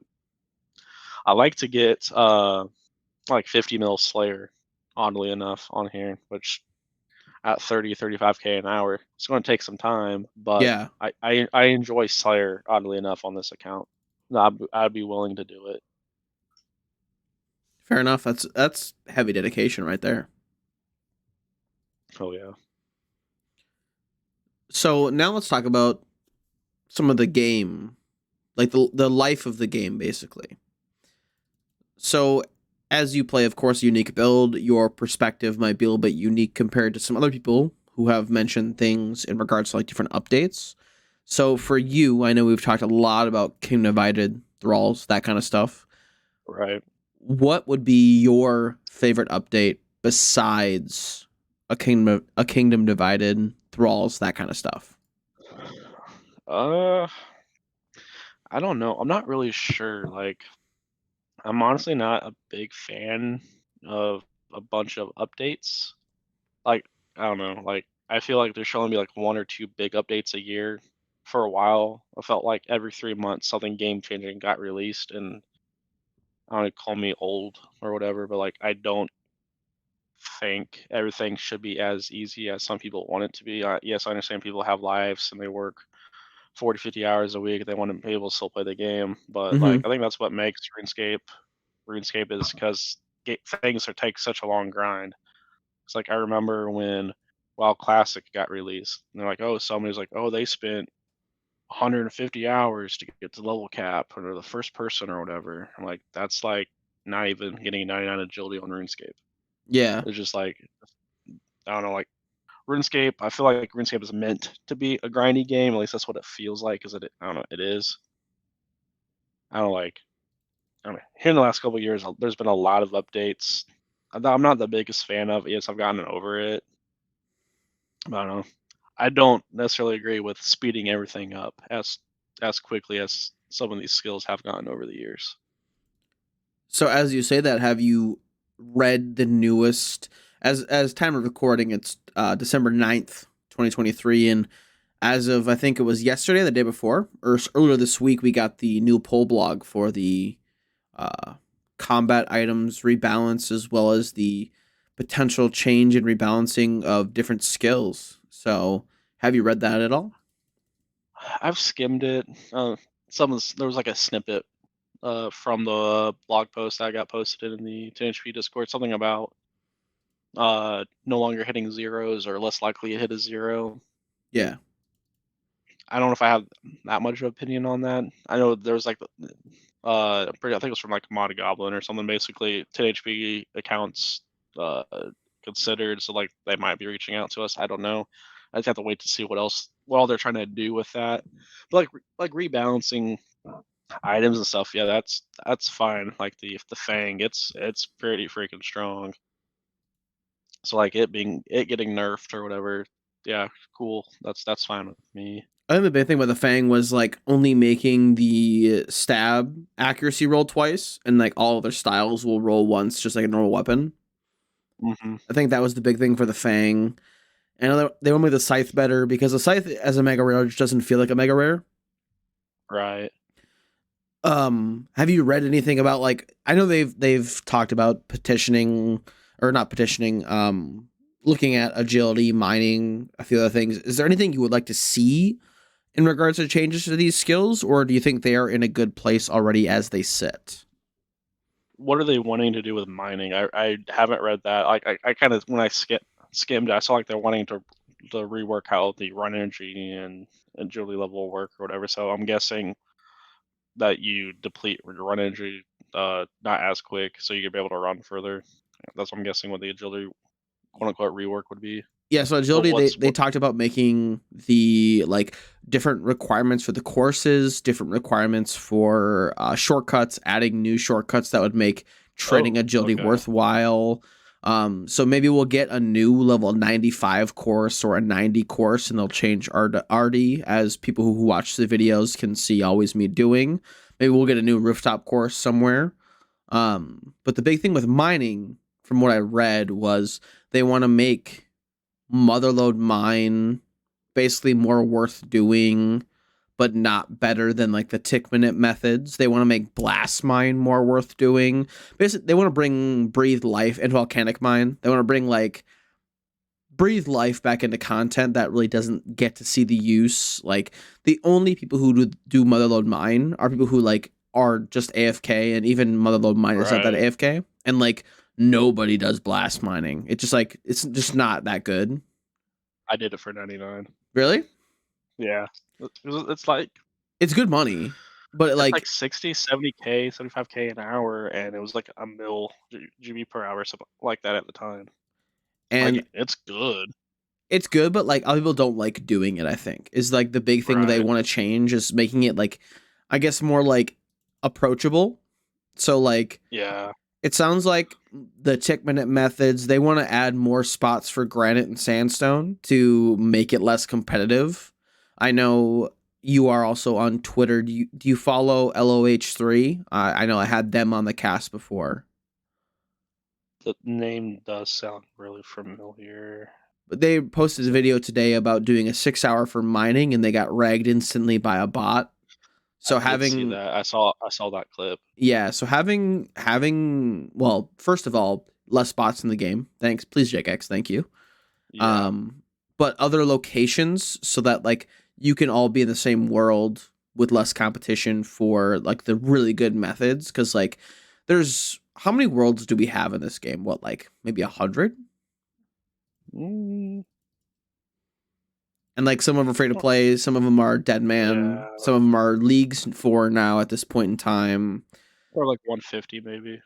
B: I like to get like 50 mil Slayer, oddly enough, on here, which at 35K an hour, it's going to take some time, but
A: Yeah,
B: I enjoy Slayer, oddly enough, on this account. I'd be willing to do it.
A: fair enough. That's heavy dedication right there.
B: Oh yeah.
A: So now let's talk about some of the game, like the life of the game, basically. So as you play, of course, a unique build, your perspective might be a little bit unique compared to some other people who have mentioned things in regards to like different updates. So for you, I know we've talked a lot about Kingdom Divided, thralls, that kind of stuff.
B: Right.
A: What would be your favorite update besides a kingdom divided, thralls, that kind of stuff?
B: Uh, I don't know. I'm not really sure. Like, I'm honestly not a big fan of a bunch of updates. Like, I don't know. Like, I feel like there's should only be like 1 or 2 big updates a year. For a while, I felt like every 3 months something game changing got released, and I don't know, call me old or whatever, but like I don't think everything should be as easy as some people want it to be. Yes, I understand people have lives and they work 40, 50 hours a week. They want to be able to still play the game, but like
A: Mm-hmm.
B: I think that's what makes RuneScape is because things are take such a long grind. It's like I remember when WoW Classic got released, and they're like, oh, somebody's like, oh, they spent 150 hours to get to level cap or the first person or whatever. I'm like, that's like not even getting 99 agility on RuneScape.
A: Yeah.
B: It's just like I don't know, like RuneScape. I feel like RuneScape is meant to be a grindy game. At least that's what it feels like. Is it? I don't know. It is. I don't like. I don't know. Here in the last couple of years, there's been a lot of updates. I'm not the biggest fan of. Yes, I've gotten over it. But I don't know. I don't necessarily agree with speeding everything up as quickly as some of these skills have gotten over the years.
A: So as you say that, have you read the newest as time of recording, it's December 9th, 2023, and as of I think it was yesterday, the day before, or earlier this week, we got the new poll blog for the uh, combat items rebalance as well as the potential change and rebalancing of different skills. So, have you read that at all?
B: I've skimmed it. There was like a snippet from the blog post that got posted in the 10HP Discord, something about no longer hitting zeros or less likely to hit a zero.
A: Yeah.
B: I don't know if I have that much of an opinion on that. I know there's like I think it was from like Mod Goblin or something. Basically, 10HP accounts considered, so like they might be reaching out to us. I don't know. I just have to wait to see what all they're trying to do with that. But like rebalancing items and stuff, yeah, that's fine. Like the Fang, it's pretty freaking strong. So like it getting nerfed or whatever, yeah, cool. That's fine with me.
A: I think the big thing about the Fang was like only making the stab accuracy roll twice, and like all other styles will roll once, just like a normal weapon.
B: Hmm.
A: I think that was the big thing for the Fang. And they want to make the Scythe better because the Scythe as a mega rare just doesn't feel like a mega rare.
B: Right.
A: Have you read anything about like I know they've talked about petitioning or not petitioning, looking at agility, mining, a few other things. Is there anything you would like to see in regards to changes to these skills, or do you think they are in a good place already as they sit?
B: What are they wanting to do with mining? I haven't read that. Like I kind of when I skimmed, I saw like they're wanting to rework how the run energy and agility level work or whatever. So I'm guessing that you deplete your run energy not as quick, so you can be able to run further. That's what I'm guessing what the agility quote unquote rework would be.
A: Yeah, so
B: But
A: agility they
B: what?
A: talked about making the like different requirements for the courses, different requirements for shortcuts, adding new shortcuts that would make
B: Oh,
A: training agility
B: okay.
A: worthwhile. So maybe we'll get a new level 95 course or a 90 course, and they'll change R to RD as people who watch the videos can see always me doing. Maybe we'll get a new rooftop course somewhere. But the big thing with mining, from what I read, was they want to make Motherlode mine basically more worth doing but not better than like the tick minute methods. They want to make blast mine more worth doing. Basically they want to bring breathe life and volcanic mine. They want to bring like breathe life back into content that really doesn't get to see the use. Like the only people who do Motherlode mine are people who like are just AFK, and even Motherlode mine is not that
B: Right.
A: AFK, and like nobody does blast mining. It's just like it's just not that good.
B: I did it for 99.
A: Really?
B: Yeah. It's like
A: It's good money, but
B: it's like
A: like
B: 60, 70K, 75K an hour, and it was like a mil GB per hour, something like that at the time.
A: and
B: Like it's good.
A: it's good, but like other people don't like doing it. I think is like the big thing they
B: Right.
A: want to change is making it like, I guess more like approachable. So like
B: Yeah.
A: it sounds like the tick minute methods they want to add more spots for granite and sandstone to make it less competitive. I know you are also on Twitter. Do you follow LOH3? I know I had them on the cast before.
B: The name does sound really familiar.
A: But they posted a
B: So
A: video today about doing a 6 hour for mining, and they got ragged instantly by a bot.
B: I
A: So
B: did see
A: having
B: that. I saw that clip.
A: yeah, so having well, first of all, less bots in the game. Thanks, please, JX. Thank you.
B: Yeah.
A: Um, but other locations so that like you can all be in the same world with less competition for like the really good methods, because like there's how many worlds do we have in this game? What, like maybe 100?
B: Mm,
A: And like some of them are free to play, some of them are dead man,
B: yeah,
A: some of them are leagues for now at this point in time.
B: or like 150 maybe,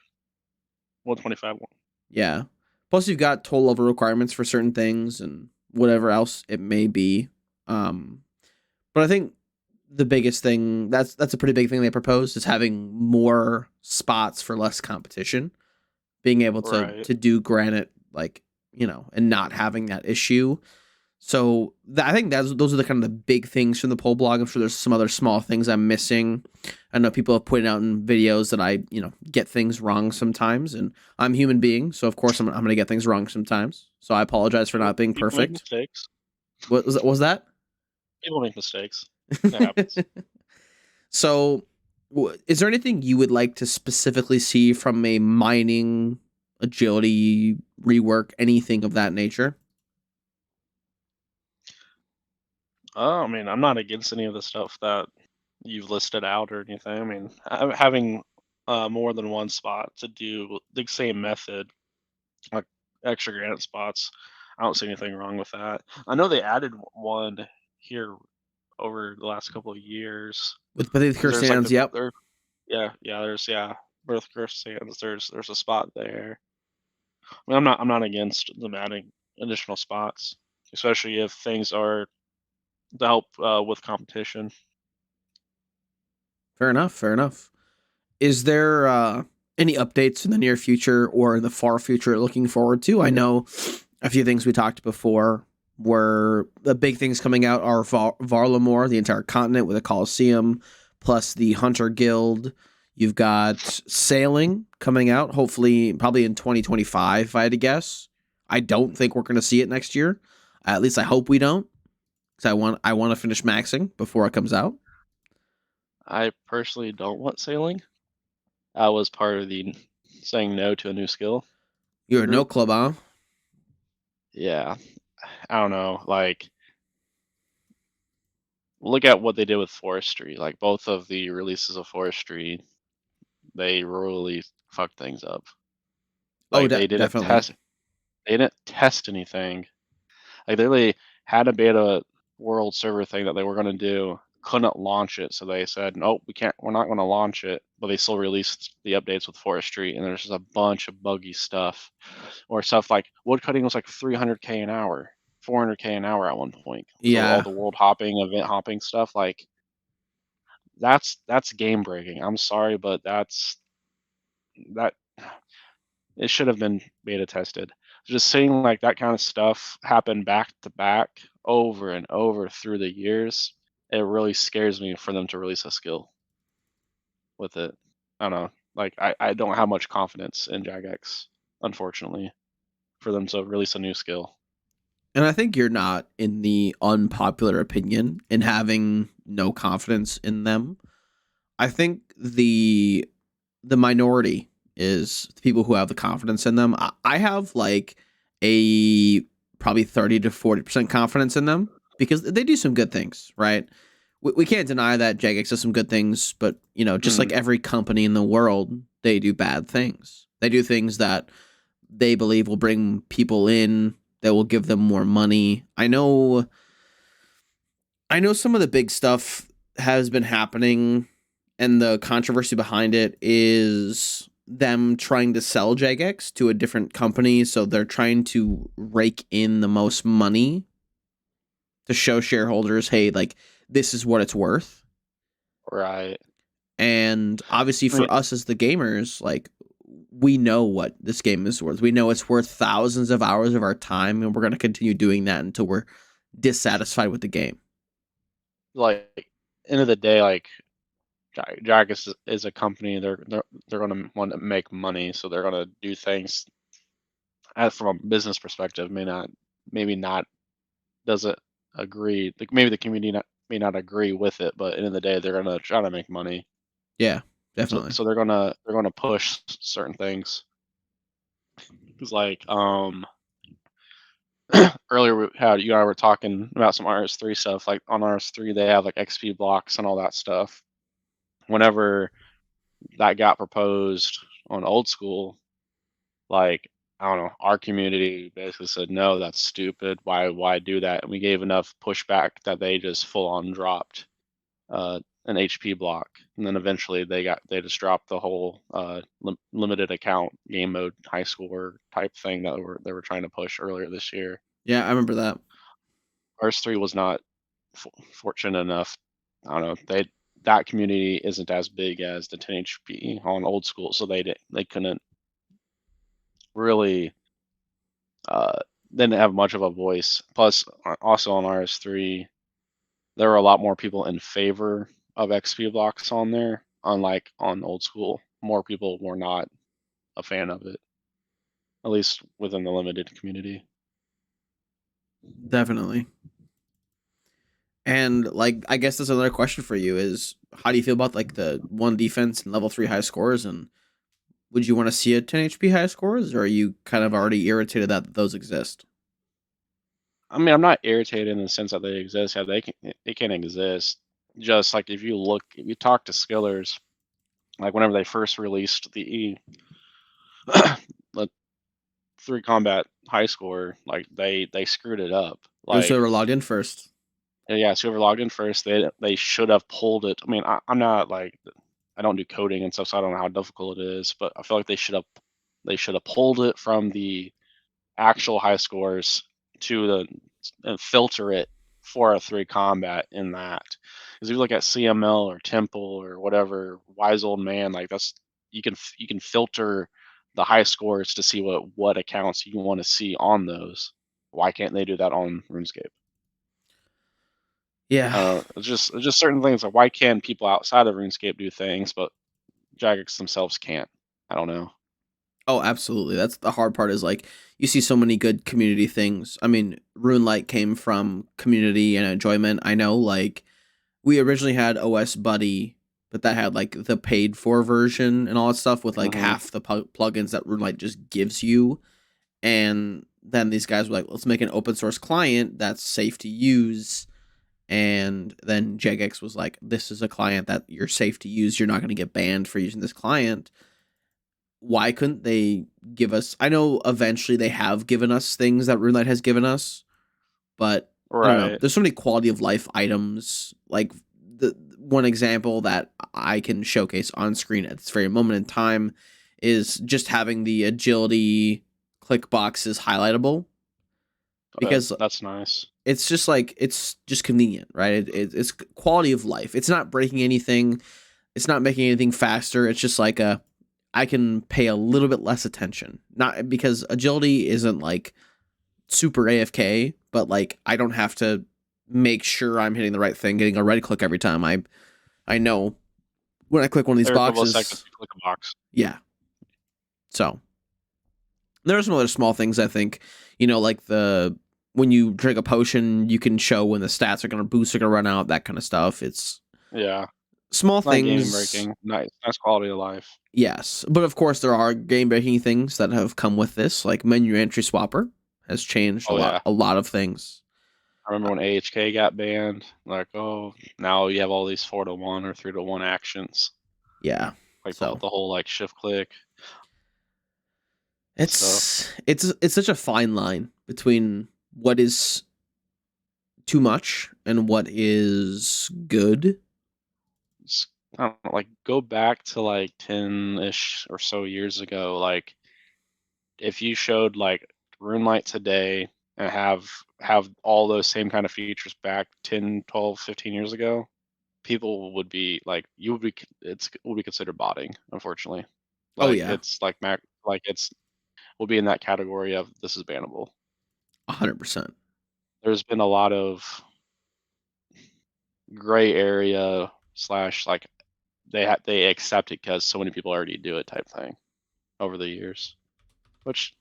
B: 125.
A: Yeah. Plus you've got total level requirements for certain things and whatever else it may be. Um, but I think the biggest thing that's a pretty big thing they proposed is having more spots for less competition, being able
B: Right.
A: to do granite like and not having that issue. So I think those are the kind of the big things from the poll blog. I'm sure there's some other small things I'm missing. I know people have pointed out in videos that I get things wrong sometimes, and I'm a human being, so of course I'm going to get things wrong sometimes. So I apologize for not being
B: People make
A: perfect.
B: mistakes.
A: What was that?
B: People make mistakes. That happens.
A: So, is there anything you would like to specifically see from a mining agility rework, anything of that nature?
B: I mean, I'm not against any of the stuff that you've listed out or anything. I mean, having more than one spot to do the same method, like extra granite spots, I don't see anything wrong with that. I know they added one here over the last couple of years
A: With Pathetic
B: because
A: Curse
B: there's like
A: Hands, yep.
B: there's birth curse sands. There's a spot there. I mean, I'm not against them adding additional spots, especially if things are to help with competition.
A: Fair enough, fair enough. Is there any updates in the near future or in the far future looking forward to? I know a few things we talked before were the big things coming out are Varlamore, the entire continent with a Colosseum, plus the Hunter Guild. You've got sailing coming out, hopefully, probably in 2025, if I had to guess. I don't think we're going to see it next year. At least I hope we don't, because I want to finish maxing before it comes out.
B: I personally don't want sailing. I was part of the saying no to a new skill
A: You're a no
B: group.
A: club, huh?
B: Yeah, I don't know. Like, look at what they did with forestry. Like, both of the releases of forestry, they really fucked things up.
A: Oh,
B: Like, they didn't
A: definitely.
B: test. They didn't test anything. Like they really had a beta world server thing that they were going to do, couldn't launch it, so they said, "Nope, we can't. We're not going to launch it." But they still released the updates with forestry, and there's just a bunch of buggy stuff, or stuff like woodcutting was like 300k an hour, 400k an hour at one point. So all
A: Yeah.
B: the world hopping, event hopping stuff, like that's game breaking. I'm sorry, but that it should have been beta tested. Just seeing like that kind of stuff happen back to back over and over through the years, it really scares me for them to release a skill with it. I don't know. Like I don't have much confidence in Jagex, unfortunately, for them to release a new skill.
A: And I think you're not in the unpopular opinion in having no confidence in them. I think the minority is the people who have the confidence in them. I have like a probably 30 to 40% confidence in them because they do some good things, right? We can't deny that Jagex does some good things, but just like
B: Mm,
A: every company in the world, they do bad things. They do things that they believe will bring people in, that will give them more money. I know some of the big stuff has been happening, and the controversy behind it is them trying to sell Jagex to a different company, so they're trying to rake in the most money to show shareholders, hey, like this is what it's worth.
B: right.
A: And obviously
B: I mean,
A: for us as the gamers, like we know what this game is worth. We know it's worth thousands of hours of our time, and we're going to continue doing that until we're dissatisfied with the game.
B: like end of the day, like Jagex is a company. They're going to want to make money, so they're going to do things as from a business perspective. Maybe not doesn't agree. Like maybe the community may not agree with it, but end of the day, they're gonna try to make money.
A: Yeah,
B: So
A: definitely.
B: so they're gonna push certain things. Because like earlier we had you and I were talking about some RS3 stuff. Like on RS3, they have like XP blocks and all that stuff. Whenever that got proposed on old school, like, I don't know, our community basically said, no, that's stupid. Why do that? And we gave enough pushback that they just full on dropped an HP block, and then eventually they just dropped the whole limited account game mode high score type thing that they were trying to push earlier this year.
A: Yeah, I remember that.
B: RS3 was not fortunate enough. I don't know. That community isn't as big as the 10 HP on old school, so they couldn't really uh, didn't have much of a voice. Plus, also on RS3, there were a lot more people in favor of XP blocks on there, unlike on old school. More people were not a fan of it, at least within the limited community.
A: Definitely. And like, I guess that's another question for you is how do you feel about like the one defense and level 3 high scores, and would you want to see a 10 HP high scores, or are you kind of already irritated that those exist?
B: I mean, I'm not irritated in the sense that they exist. Yeah, they can exist. Just like if you talk to skillers, like whenever they first released the the 3 combat high score, like they screwed it up.
A: It was
B: Like
A: whoever logged in first.
B: yeah, so whoever logged in first, they should have pulled it. I mean, I'm not like I don't do coding and stuff, so I don't know how difficult it is, but I feel like they should have pulled it from the actual high scores to the and filter it for a 3 combat in that. Because if you look at CML or Temple or whatever, Wise Old Man, like that's you can filter the high scores to see what accounts you want to see on those. Why can't they do that on RuneScape?
A: Yeah.
B: It's just certain things like why can people outside of RuneScape do things, but Jagex themselves can't. I don't know.
A: Oh, absolutely. That's the hard part is like you see so many good community things. I mean, RuneLight came from community and enjoyment. I know like we originally had OS Buddy, but that had like the paid for version and all that stuff with like
B: Hmm.
A: half the plugins that RuneLight just gives you. And then these guys were like, let's make an open source client that's safe to use. And then Jagex was like, this is a client that you're safe to use. You're not going to get banned for using this client. Why couldn't they give us? I know eventually they have given us things that RuneLight has given us, but I don't know.
B: Right.
A: There's so many quality of life items. Like the one example that I can showcase on screen at this very moment in time is just having the agility click boxes highlightable because
B: That's nice.
A: it's just like it's just convenient, right? It's quality of life. It's not breaking anything. It's not making anything faster. It's just like a I can pay a little bit less attention. Not because agility isn't like super AFK, but like I don't have to make sure I'm hitting the right thing, getting a right click every time. I know when I click one of these
B: Every couple of seconds,
A: boxes.
B: you click a box.
A: Yeah. So there are some other small things I think, like the when you drink a potion, you can show when the stats are gonna boost, are gonna run out, that kind of stuff. It's
B: Yeah,
A: small
B: it's not game
A: things.
B: breaking. Nice quality of life.
A: Yes, but of course there are game breaking things that have come with this, like menu entry swapper has changed
B: Oh yeah,
A: a lot of things.
B: I remember when AHK got banned. Like, oh, now you have all these 4-to-1 or 3-to-1 actions,
A: Yeah,
B: like
A: so
B: the whole like shift click stuff.
A: it's such a fine line between what is too much and what is good.
B: It's, I don't know, like go back to like 10-ish or so years ago. Like if you showed like RuneLight today and have all those same kind of features back 10, 12, 15 years ago, people would be like you would be it's would be considered botting, unfortunately.
A: Oh
B: Like
A: yeah,
B: it's like Mac like it's will be in that category of this is bannable.
A: 100%.
B: There's been a lot of gray area slash like they accept it because so many people already do it type thing over the years, which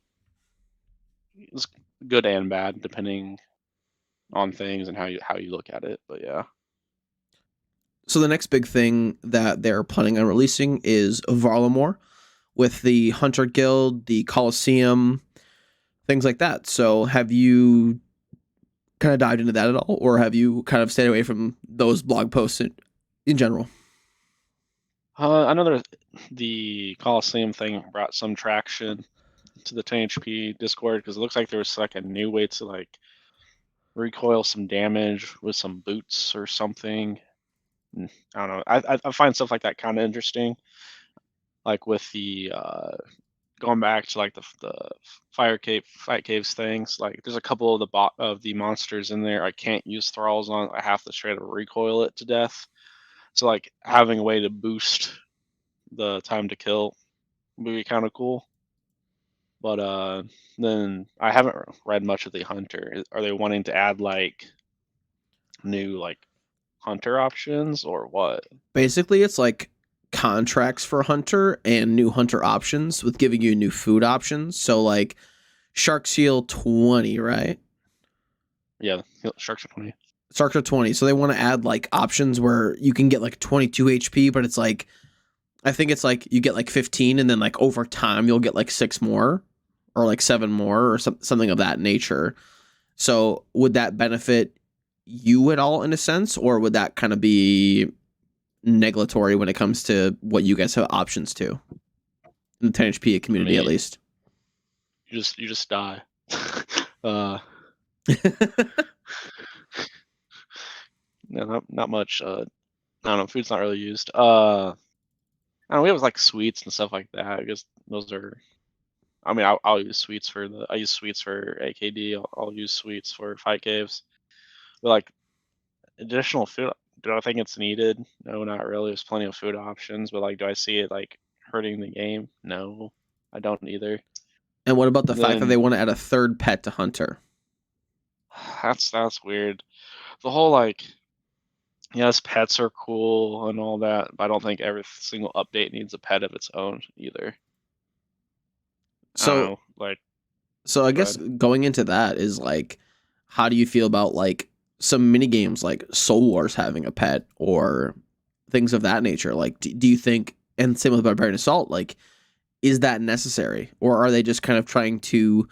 B: is good and bad depending on things and how you look at it. But yeah.
A: So the next big thing that they're planning on releasing is Varlamore with the Hunter Guild, the Coliseum, things like that. So have you kind of dived into that at all, or have you kind of stayed away from those blog posts in general?
B: I know the Coliseum thing brought some traction to the 10 HP Discord because it looks like there was like a new way to like recoil some damage with some boots or something. I don't know. I find stuff like that kind of interesting. Like with the going back to like the fire cave fight caves things. Like there's a couple of the monsters in there I can't use thralls on. I have to straight up recoil it to death. So like having a way to boost the time to kill would be kind of cool. But then I haven't read much of the hunter. Are they wanting to add like new like hunter options or what?
A: Basically, it's like contracts for hunter and new hunter options with giving you new food options. So like shark seal 20, right?
B: Yeah, sharks are 20.
A: Sharks are 20. So they want to add like options where you can get like 22 HP, but it's like I think it's like you get like 15 and then like over time you'll get like 6 more or like 7 more or something of that nature. So would that benefit you at all in a sense, or would that kind of be negatory when it comes to what you guys have options to in the 10 HP
B: I
A: community at
B: mean,
A: least?
B: you just die. uh, no, not much. I don't know. Food's not really used. I don't know, we have like sweets and stuff like that. I guess those are. I mean, I'll use sweets for the. I use sweets for AKD. I'll use sweets for fight caves. But like additional food, do I think it's needed? No, not really. There's plenty of food options, but like, do I see it like hurting the game? No, I don't either.
A: And what about the fact that they
B: Then
A: want to add a third pet to Hunter?
B: that's weird. The whole like, yes, pets are cool and all that, but I don't think every single update needs a pet of its own either. I don't
A: So
B: know. Like,
A: so I
B: go
A: guess
B: ahead.
A: going into that is like, how do you feel about like some mini games like Soul Wars having a pet or things of that nature? Like, do you think, and same with Barbarian Assault, like, is that necessary, or are they just kind of trying to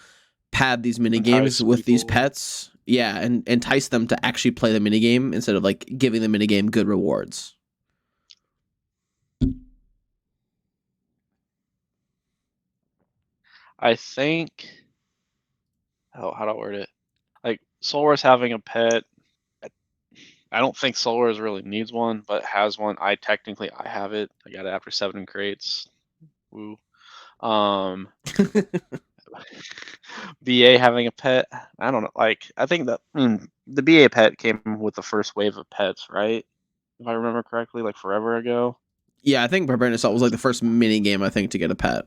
A: pad these mini games
B: Entice
A: with these
B: people.
A: pets? Yeah, and entice them to actually play the mini game instead of like giving the mini game good rewards.
B: I think. How do I word it? Like Solar's having a pet. I I don't think Solar's really needs one, but has one. I have it. I got it after 7 crates. Woo. Um, BA having a pet. I don't know. Like I think that the BA pet came with the first wave of pets, right? If I remember correctly, like forever ago.
A: Yeah, I think Barbarian Assault was like the first mini game I think to get a pet.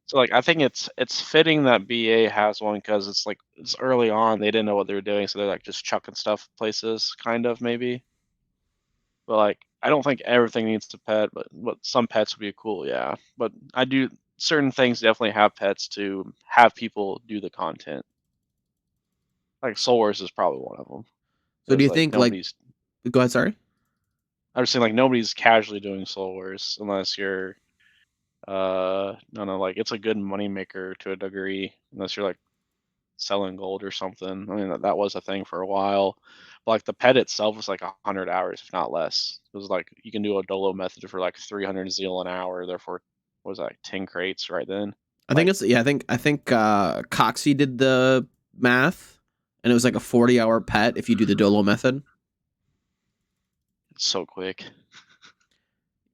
B: So like I think it's fitting that BA has one because it's like it's early on. They didn't know what they were doing, so they're like just chucking stuff places, kind of maybe. But like I don't think everything needs to pet, but some pets would be cool, yeah. But I do certain things definitely have pets to have people do the content. Like Soul Wars is probably one of them
A: So do
B: because
A: you
B: like
A: think like
B: nobody's.
A: go ahead, sorry?
B: I'm just saying like nobody's casually doing Soul Wars unless you're no no like it's a good money maker to a degree unless you're like selling gold or something. I mean, that was a thing for a while. But, like the pet itself was like 100 hours, if not less. It was like you can do a dolo method for like 300 zeal an hour. Therefore, what was that, like 10 crates right then?
A: I think
B: Like
A: it's yeah, I think Coxie did the math and it was like a 40-hour pet if you do the Dolo method.
B: it's so quick.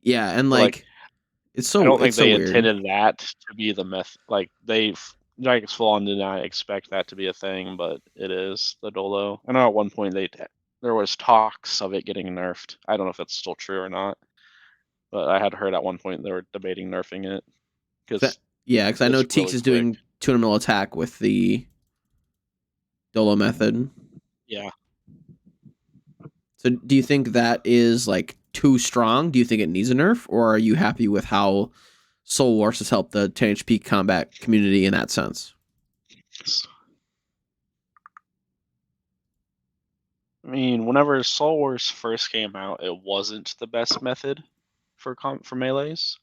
A: Yeah, and
B: But like
A: like
B: I don't
A: it's
B: think
A: so
B: they
A: weird.
B: intended that to be the method. Like they Giants full on did not expect that to be a thing, but it is the dolo. I know at one point there was talks of it getting nerfed. I don't know if that's still true or not, but I had heard at one point they were debating nerfing it
A: 'Cause
B: because
A: yeah, because I know
B: it's
A: Teeks
B: really
A: is
B: quick.
A: doing 200 mil attack with the Dolo method.
B: Yeah.
A: So do you think that is like too strong? Do you think it needs a nerf, or are you happy with how Soul Wars has helped the 10 HP combat community in that sense?
B: I mean, whenever Soul Wars first came out, it wasn't the best method for melees.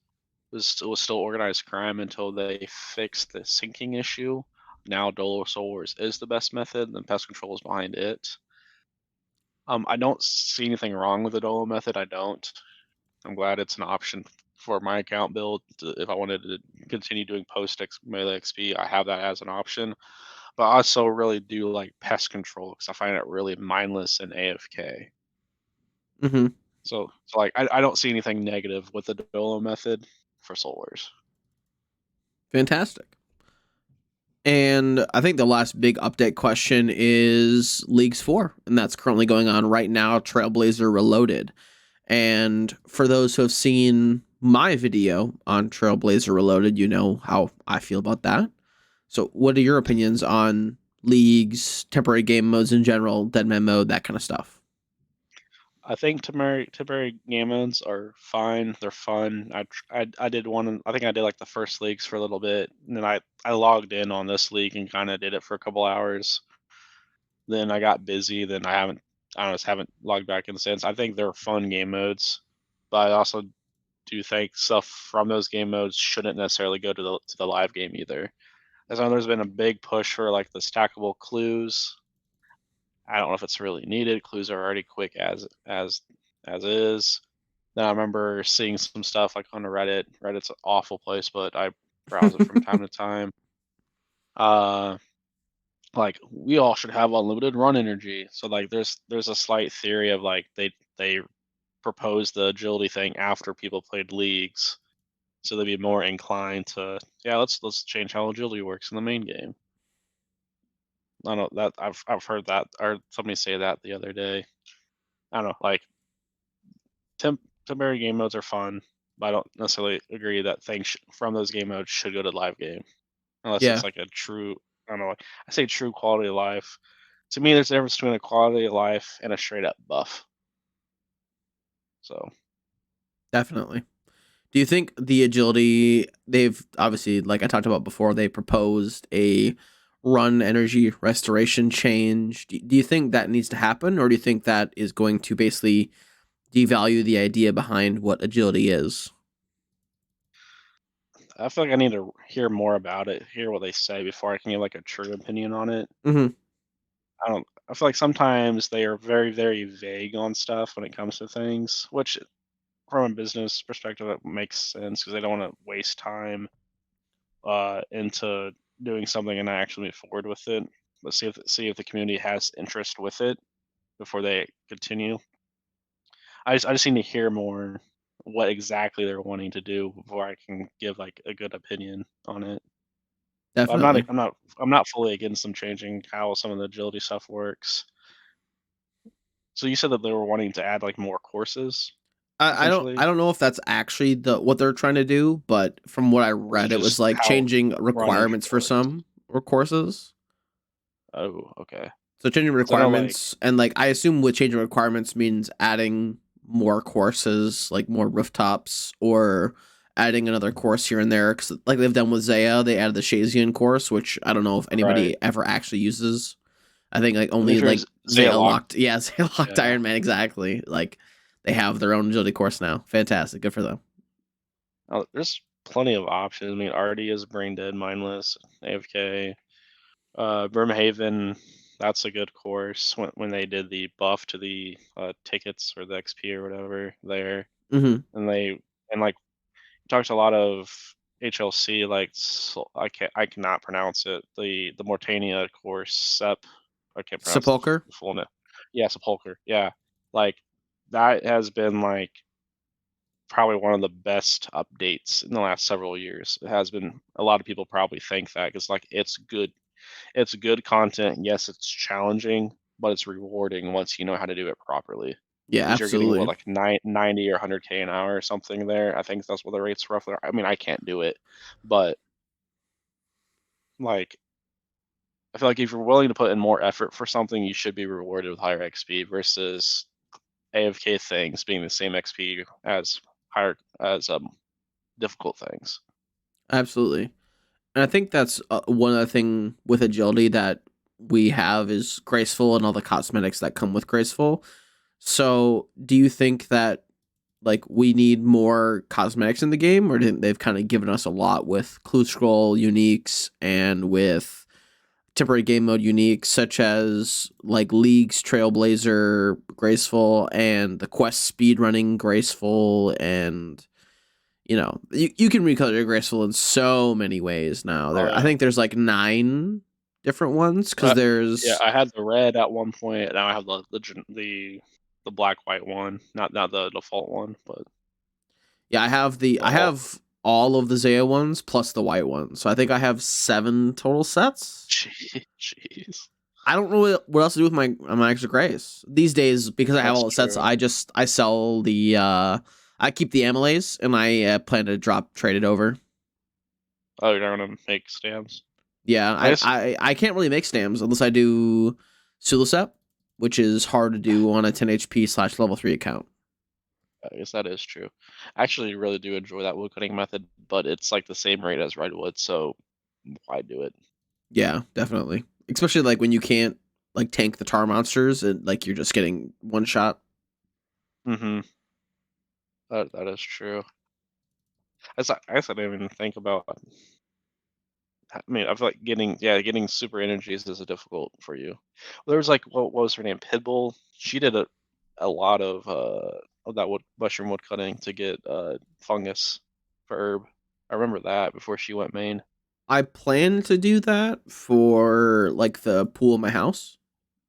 B: It was still organized crime until they fixed the sinking issue. Now Dolo Soul Wars is the best method, and pest control is behind it. I don't see anything wrong with the Dolo method. I don't. I'm glad it's an option for my account build. If I wanted to continue doing post melee XP, I have that as an option. But I also really do like pest control because I find it really mindless and AFK.
A: Hmm.
B: So like I don't see anything negative with the Dolo method for Solars.
A: Fantastic. And I think the last big update question is Leagues 4, and that's currently going on right now, Trailblazer Reloaded. And for those who have seen my video on Trailblazer Reloaded, you know how I feel about that. So, what are your opinions on leagues, temporary game modes in general, deadman mode, that kind of stuff?
B: I think temporary game modes are fine. They're fun. I did one. I think I did like the first leagues for a little bit, and then I logged in on this league and kind of did it for a couple hours. Then I got busy. Then I just haven't logged back in since. I think they're fun game modes, but I also do think stuff from those game modes shouldn't necessarily go to the live game either. As I know there's been a big push for like the stackable clues. I don't know if it's really needed. Clues are already quick as is. Then I remember seeing some stuff like on the Reddit. Reddit's an awful place, but I browse it from time to time. Uh, like we all should have unlimited run energy. So like there's a slight theory of like they proposed the agility thing after people played leagues, so they'd be more inclined to let's change how agility works in the main game. I don't know that I've heard that or somebody say that the other day. I don't know like temporary game modes are fun, but I don't necessarily agree that things from those game modes should go to live game unless
A: Yeah,
B: it's like a true. I don't know. I say true quality of life. To me, there's a difference between a quality of life and a straight up buff. So
A: definitely. Do you think the agility, they've obviously, like I talked about before, they proposed a run energy restoration change. Do you think that needs to happen, or do you think that is going to basically devalue the idea behind what agility is?
B: I feel like I need to hear more about it, hear what they say before I can give like a true opinion on it.
A: Hmm.
B: I don't. I feel like sometimes they are very vague on stuff when it comes to things, which from a business perspective it makes sense because they don't want to waste time into doing something and not actually move forward with it. Let's see if the community has interest with it before they continue. I just need to hear more what exactly they're wanting to do before I can give like a good opinion on it. But
A: Definitely.
B: I'm not fully against them changing how some of the agility stuff works. So you said that they were wanting to add like more courses,
A: I
B: essentially,
A: don't know if that's actually the what they're trying to do, but from what I
B: or is it
A: read, it was
B: just
A: like
B: how
A: changing
B: run energy
A: requirements for
B: works?
A: some or courses.
B: Oh, okay.
A: So changing
B: So I know like
A: requirements, and like I assume with changing requirements means adding more courses, like more rooftops, or adding another course here and there. Because like they've done with Zaya, they added the Shazian course, which I don't know if
B: right.
A: anybody ever actually uses. I think like
B: I mean,
A: only
B: if you're
A: like
B: Zaya
A: Zaya
B: locked,
A: locked, yeah, Zaya locked
B: yeah.
A: Iron Man exactly. Like they have their own agility course now. Fantastic, good for them.
B: There's plenty of options. I mean, Artie is brain dead, mindless, AFK. Brimhaven, that's a good course when they did the buff to the tickets or the XP or whatever there,
A: Hmm.
B: and they and like talked a lot of HLC like I cannot pronounce it the Mortania course SEP I can't pronounce
A: Sepulcher.
B: the full name. Yeah, Sepulcher. Yeah, like that has been like probably one of the best updates in the last several years. It has been a lot of people probably think that because like it's good content. Yes, it's challenging, but it's rewarding once you know how to do it properly.
A: Yeah,
B: Because you're getting what
A: absolutely.
B: like 90 or 100K an hour or something there. I think that's what the rates roughly are. I mean, I can't do it, but like I feel like if you're willing to put in more effort for something, you should be rewarded with higher XP versus AFK things being the same XP as higher as difficult things.
A: Absolutely. And I think that's one other thing with agility that we have is graceful and all the cosmetics that come with graceful. So, do you think that like we need more cosmetics in the game, or didn't they've kind of given us a lot with clue scroll uniques and with temporary game mode unique, such as like League's Trailblazer Graceful and the Quest Speedrunning Graceful, and you can recolor your Graceful in so many ways now.
B: Oh
A: I
B: yeah.
A: think there's like 9 different ones because
B: Yeah,
A: there's
B: I had the red at one point. Now I have the black white one, not the default one, but
A: yeah,
B: the
A: I
B: all.
A: have all of the Zaya ones plus the white ones. So I think I have 7 total sets.
B: Jeez,
A: I don't know what else to do with my extra grace these days because I have
B: that's
A: all the sets.
B: true.
A: I sell the I keep the amylase and I plan to trade it over.
B: Oh, you're not gonna make stamps.
A: Yeah,
B: I guess
A: I can't really make stamps unless I do Sulisep, which is hard to do on a 10 HP / level 3 account.
B: I guess that is true. I actually really do enjoy that wood cutting method, but it's like the same rate as redwood, so why do it?
A: Yeah, definitely. Especially like when you can't like tank the tar monsters and like you're just getting one shot.
B: Mm-hmm. That is true. I guess I didn't even think about. I mean, I feel like getting super energies is difficult for you. Well, there was like what was her name? Pitbull. She did a lot of that wood mushroom wood cutting to get fungus for herb. I remember that before she went main.
A: I plan to do that for like the pool in my house,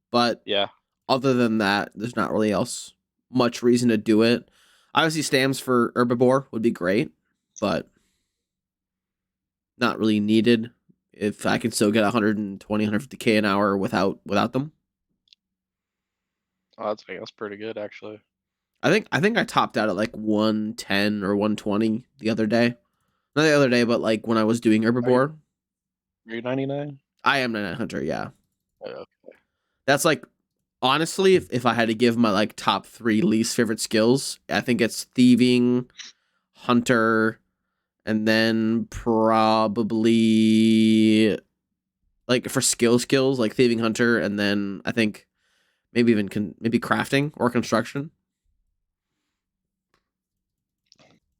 A: but
B: Yeah.
A: other than that, there's not really else much reason to do it. Obviously, stamps for herbivore would be great, but not really needed if I can still get 120, 150k an hour without them.
B: Oh, that's pretty good actually.
A: I think I topped out at like 110 or 120 the other day. Not the other day, but like when I was doing
B: Are you
A: herbivore.
B: 99?
A: I am 900, yeah.
B: Oh,
A: That's like honestly, if I had to give my like top 3 least favorite skills, I think it's thieving, hunter, and then probably like for skills like thieving, hunter, and then I think maybe even maybe crafting or construction.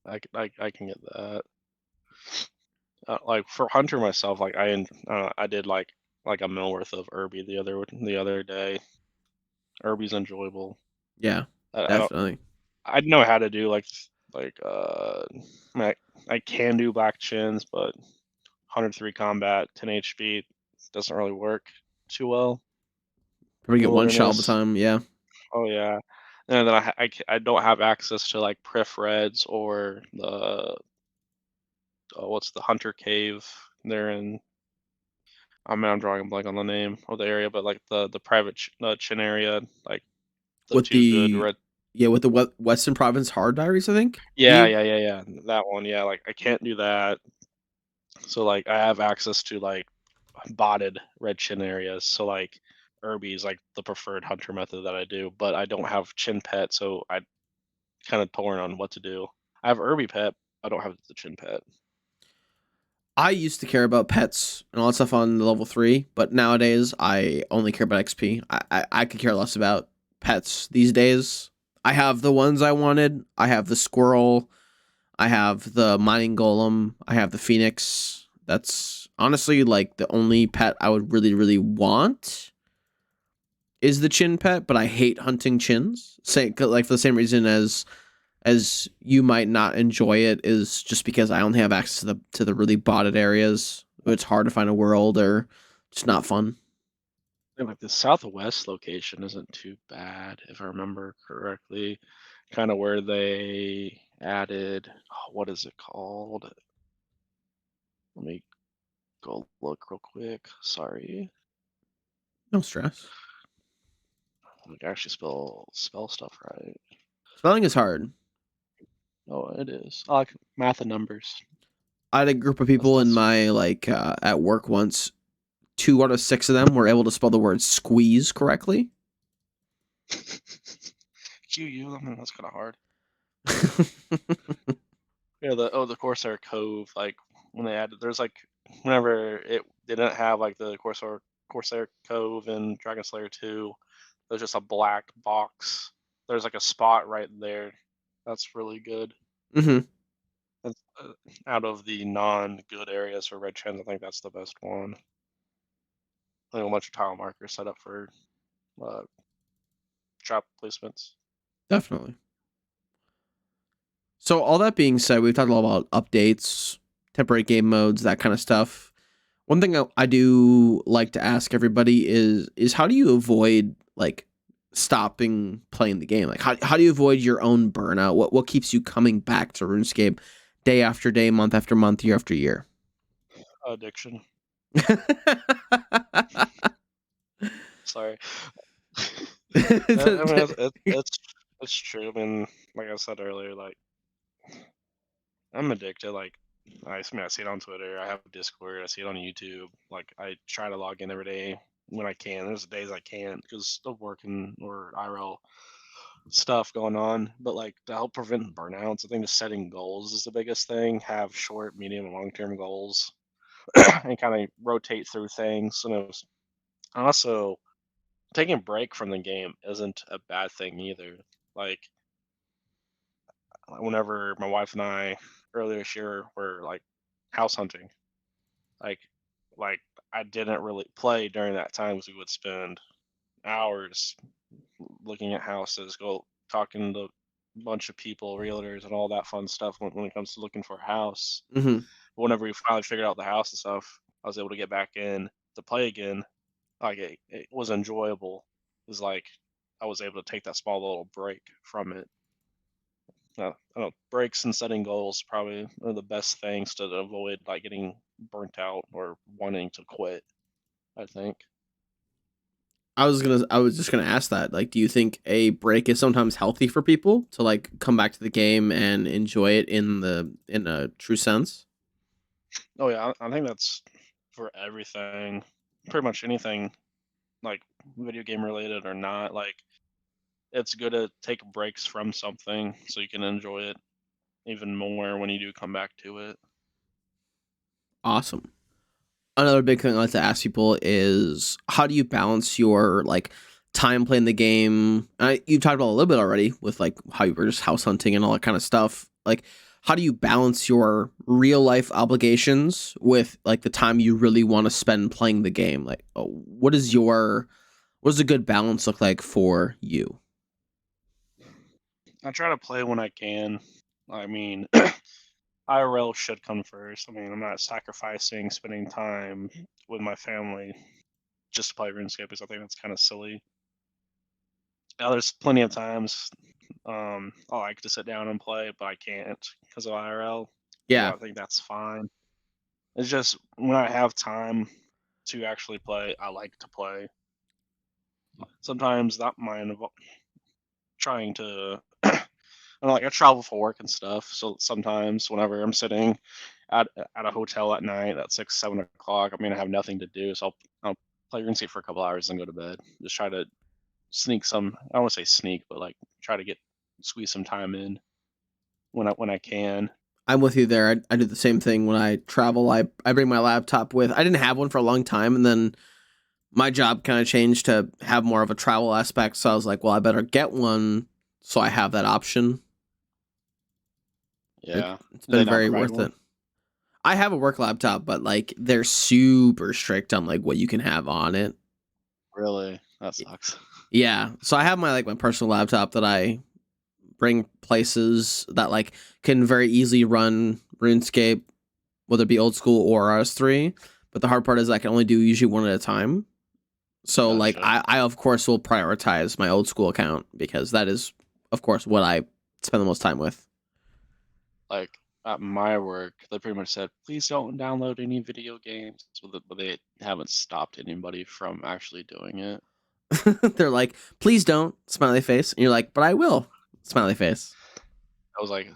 B: I can get that. Like for hunter myself, like I did like a mill worth of Irby the other day. Irby's enjoyable.
A: Yeah,
B: I don't
A: definitely.
B: I know how to do like I, mean, I can do black chins, but 103 combat, 10 HP doesn't really work too well
A: Probably
B: in the
A: get one shot all the
B: wilderness.
A: time. Yeah.
B: Oh yeah, and then I don't have access to like Prif Reds or the what's the Hunter Cave. They're in. I mean, I'm drawing a blank on the name of the area, but like the private chin area, like the
A: With
B: two good
A: the
B: red.
A: with the Western Province Hard Diaries, I think.
B: Yeah,
A: EU.
B: yeah. That one. Yeah, like I can't do that. So like I have access to like botted red chin areas. So like Irby is like the preferred hunter method that I do, but I don't have chin pet, so I kind of torn on what to do. I have Irby pet. I don't have the chin pet.
A: I used to care about pets and all that stuff on the level 3, but nowadays I only care about XP. I could care less about pets these days. I have the ones I wanted. I have the squirrel. I have the mining golem. I have the phoenix. That's honestly like the only pet I would really want is the chin pet, but I hate hunting chins. Say like for the same reason as you might not enjoy it is just because I only have access to the really botted areas. It's hard to find a world or just not fun.
B: And like the southwest location isn't too bad if I remember correctly. Kind of where they added, what is it called? Let me go look real quick. Sorry.
A: No stress.
B: I can actually spell stuff right.
A: Spelling is hard.
B: Oh, it is. I like math and numbers.
A: I had a group of people in
B: That's
A: my like at work once. 2 out of 6 of them were able to spell the word squeeze correctly.
B: QU. I mean, that's kind of hard. Yeah, the Corsair Cove, like when they added, there's like whenever it didn't have like the Corsair Cove in Dragon Slayer 2, there's just a black box. There's like a spot right there. That's really good.
A: hmm
B: That's, out of the non-good areas for red trends, I think that's the best one. like a bunch of tile markers set up for uh, trap placements.
A: Definitely. So all that being said, we've talked a lot about updates, temporary game modes, that kind of stuff. One thing I do like to ask everybody is how do you avoid like stopping playing the game? Like how do you avoid your own burnout? What keeps you coming back to RuneScape day after day, month after month, year after year?
B: Addiction. Sorry. I mean, it's true. I mean, like I said earlier, like I'm addicted. Like I see it on Twitter. I have Discord. I see it on YouTube. Like I try to log in every day when I can. There's days I can't because of working or IRL stuff going on. But like to help prevent burnouts, I think just setting goals is the biggest thing. Have short, medium, and long term goals, and kind of rotate through things. And also taking a break from the game isn't a bad thing either. Like whenever my wife and I earlier this year were like house hunting, like like I didn't really play during that time because we would spend hours looking at houses, go talking to a bunch of people, realtors, and all that fun stuff when it comes to looking for a house.
A: Hmm.
B: But whenever we finally figured out the house and stuff, I was able to get back in to play again. Like it was enjoyable. It was like I was able to take that small little break from it. I don't know, breaks and setting goals probably are the best things to avoid like getting burnt out or wanting to quit, I think.
A: I was just gonna ask that. Like, do you think a break is sometimes healthy for people to like come back to the game and enjoy it in a true sense?
B: Oh yeah, I think that's for everything. Pretty much anything like video game related or not. Like it's good to take breaks from something so you can enjoy it even more when you do come back to it.
A: Awesome. Another big thing I like to ask people is how do you balance your like time playing the game? You talked about a little bit already with like how you were just house hunting and all that kind of stuff. Like, how do you balance your real life obligations with like the time you really want to spend playing the game? Like, what does a good balance look like for you?
B: I try to play when I can. I mean, IRL should come first. I mean, I'm not sacrificing spending time with my family just to play RuneScape because I think that's kind of silly. Now, there's plenty of times I like to sit down and play, but I can't because of IRL. And
A: Yeah,
B: I think that's fine. It's just when I have time to actually play, I like to play. Sometimes that mind of trying to, I travel for work and stuff. So sometimes whenever I'm sitting at a hotel at night at 6, 7 o'clock, I mean, I have nothing to do, so I'll play RuneScape for a couple hours and go to bed. Just try to sneak some. I don't want to say sneak, but like try to get squeeze some time in when I can.
A: I'm with you there. I do the same thing when I travel. I bring my laptop with. I didn't have one for a long time, and then my job kind of changed to have more of a travel aspect. So I was like, well, I better get one so I have that option.
B: Yeah,
A: It's
B: do they
A: been
B: not
A: very
B: provide
A: worth
B: one?
A: it. I have a work laptop, but like they're super strict on like what you can have on it.
B: Really, that sucks.
A: Yeah, so I have my personal laptop that I bring places that like can very easily run RuneScape, whether it be old school or RS3. But the hard part is I can only do usually one at a time. So like
B: Gotcha.
A: I of course will prioritize my old school account because that is of course what I spend the most time with.
B: Like at my work, they pretty much said, please don't download any video games, but they haven't stopped anybody from actually doing it.
A: They're like, please don't, smiley face. And you're like, but I will, smiley face.
B: I was like,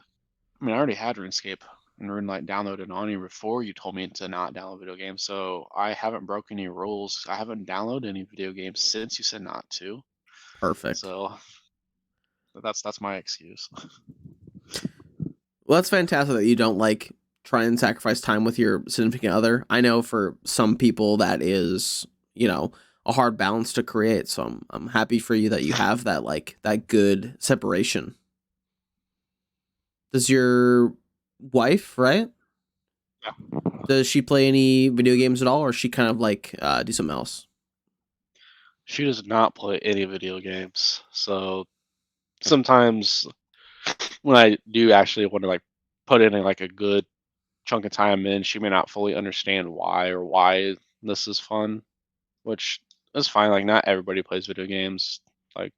B: I mean, I already had RuneScape and RuneLite downloaded on you before you told me to not download video games, so I haven't broken any rules. I haven't downloaded any video games since you said not to.
A: Perfect.
B: So that's my excuse.
A: Well, that's fantastic that you don't like try and sacrifice time with your significant other. I know for some people that is, a hard balance to create. So I'm happy for you that you have that like that good separation. Does your wife, right?
B: Yeah.
A: Does she play any video games at all, or is she kind of like do something else?
B: She does not play any video games. So sometimes when I do actually want to like put in like a good chunk of time in, she may not fully understand why this is fun, which is fine. Like not everybody plays video games. Like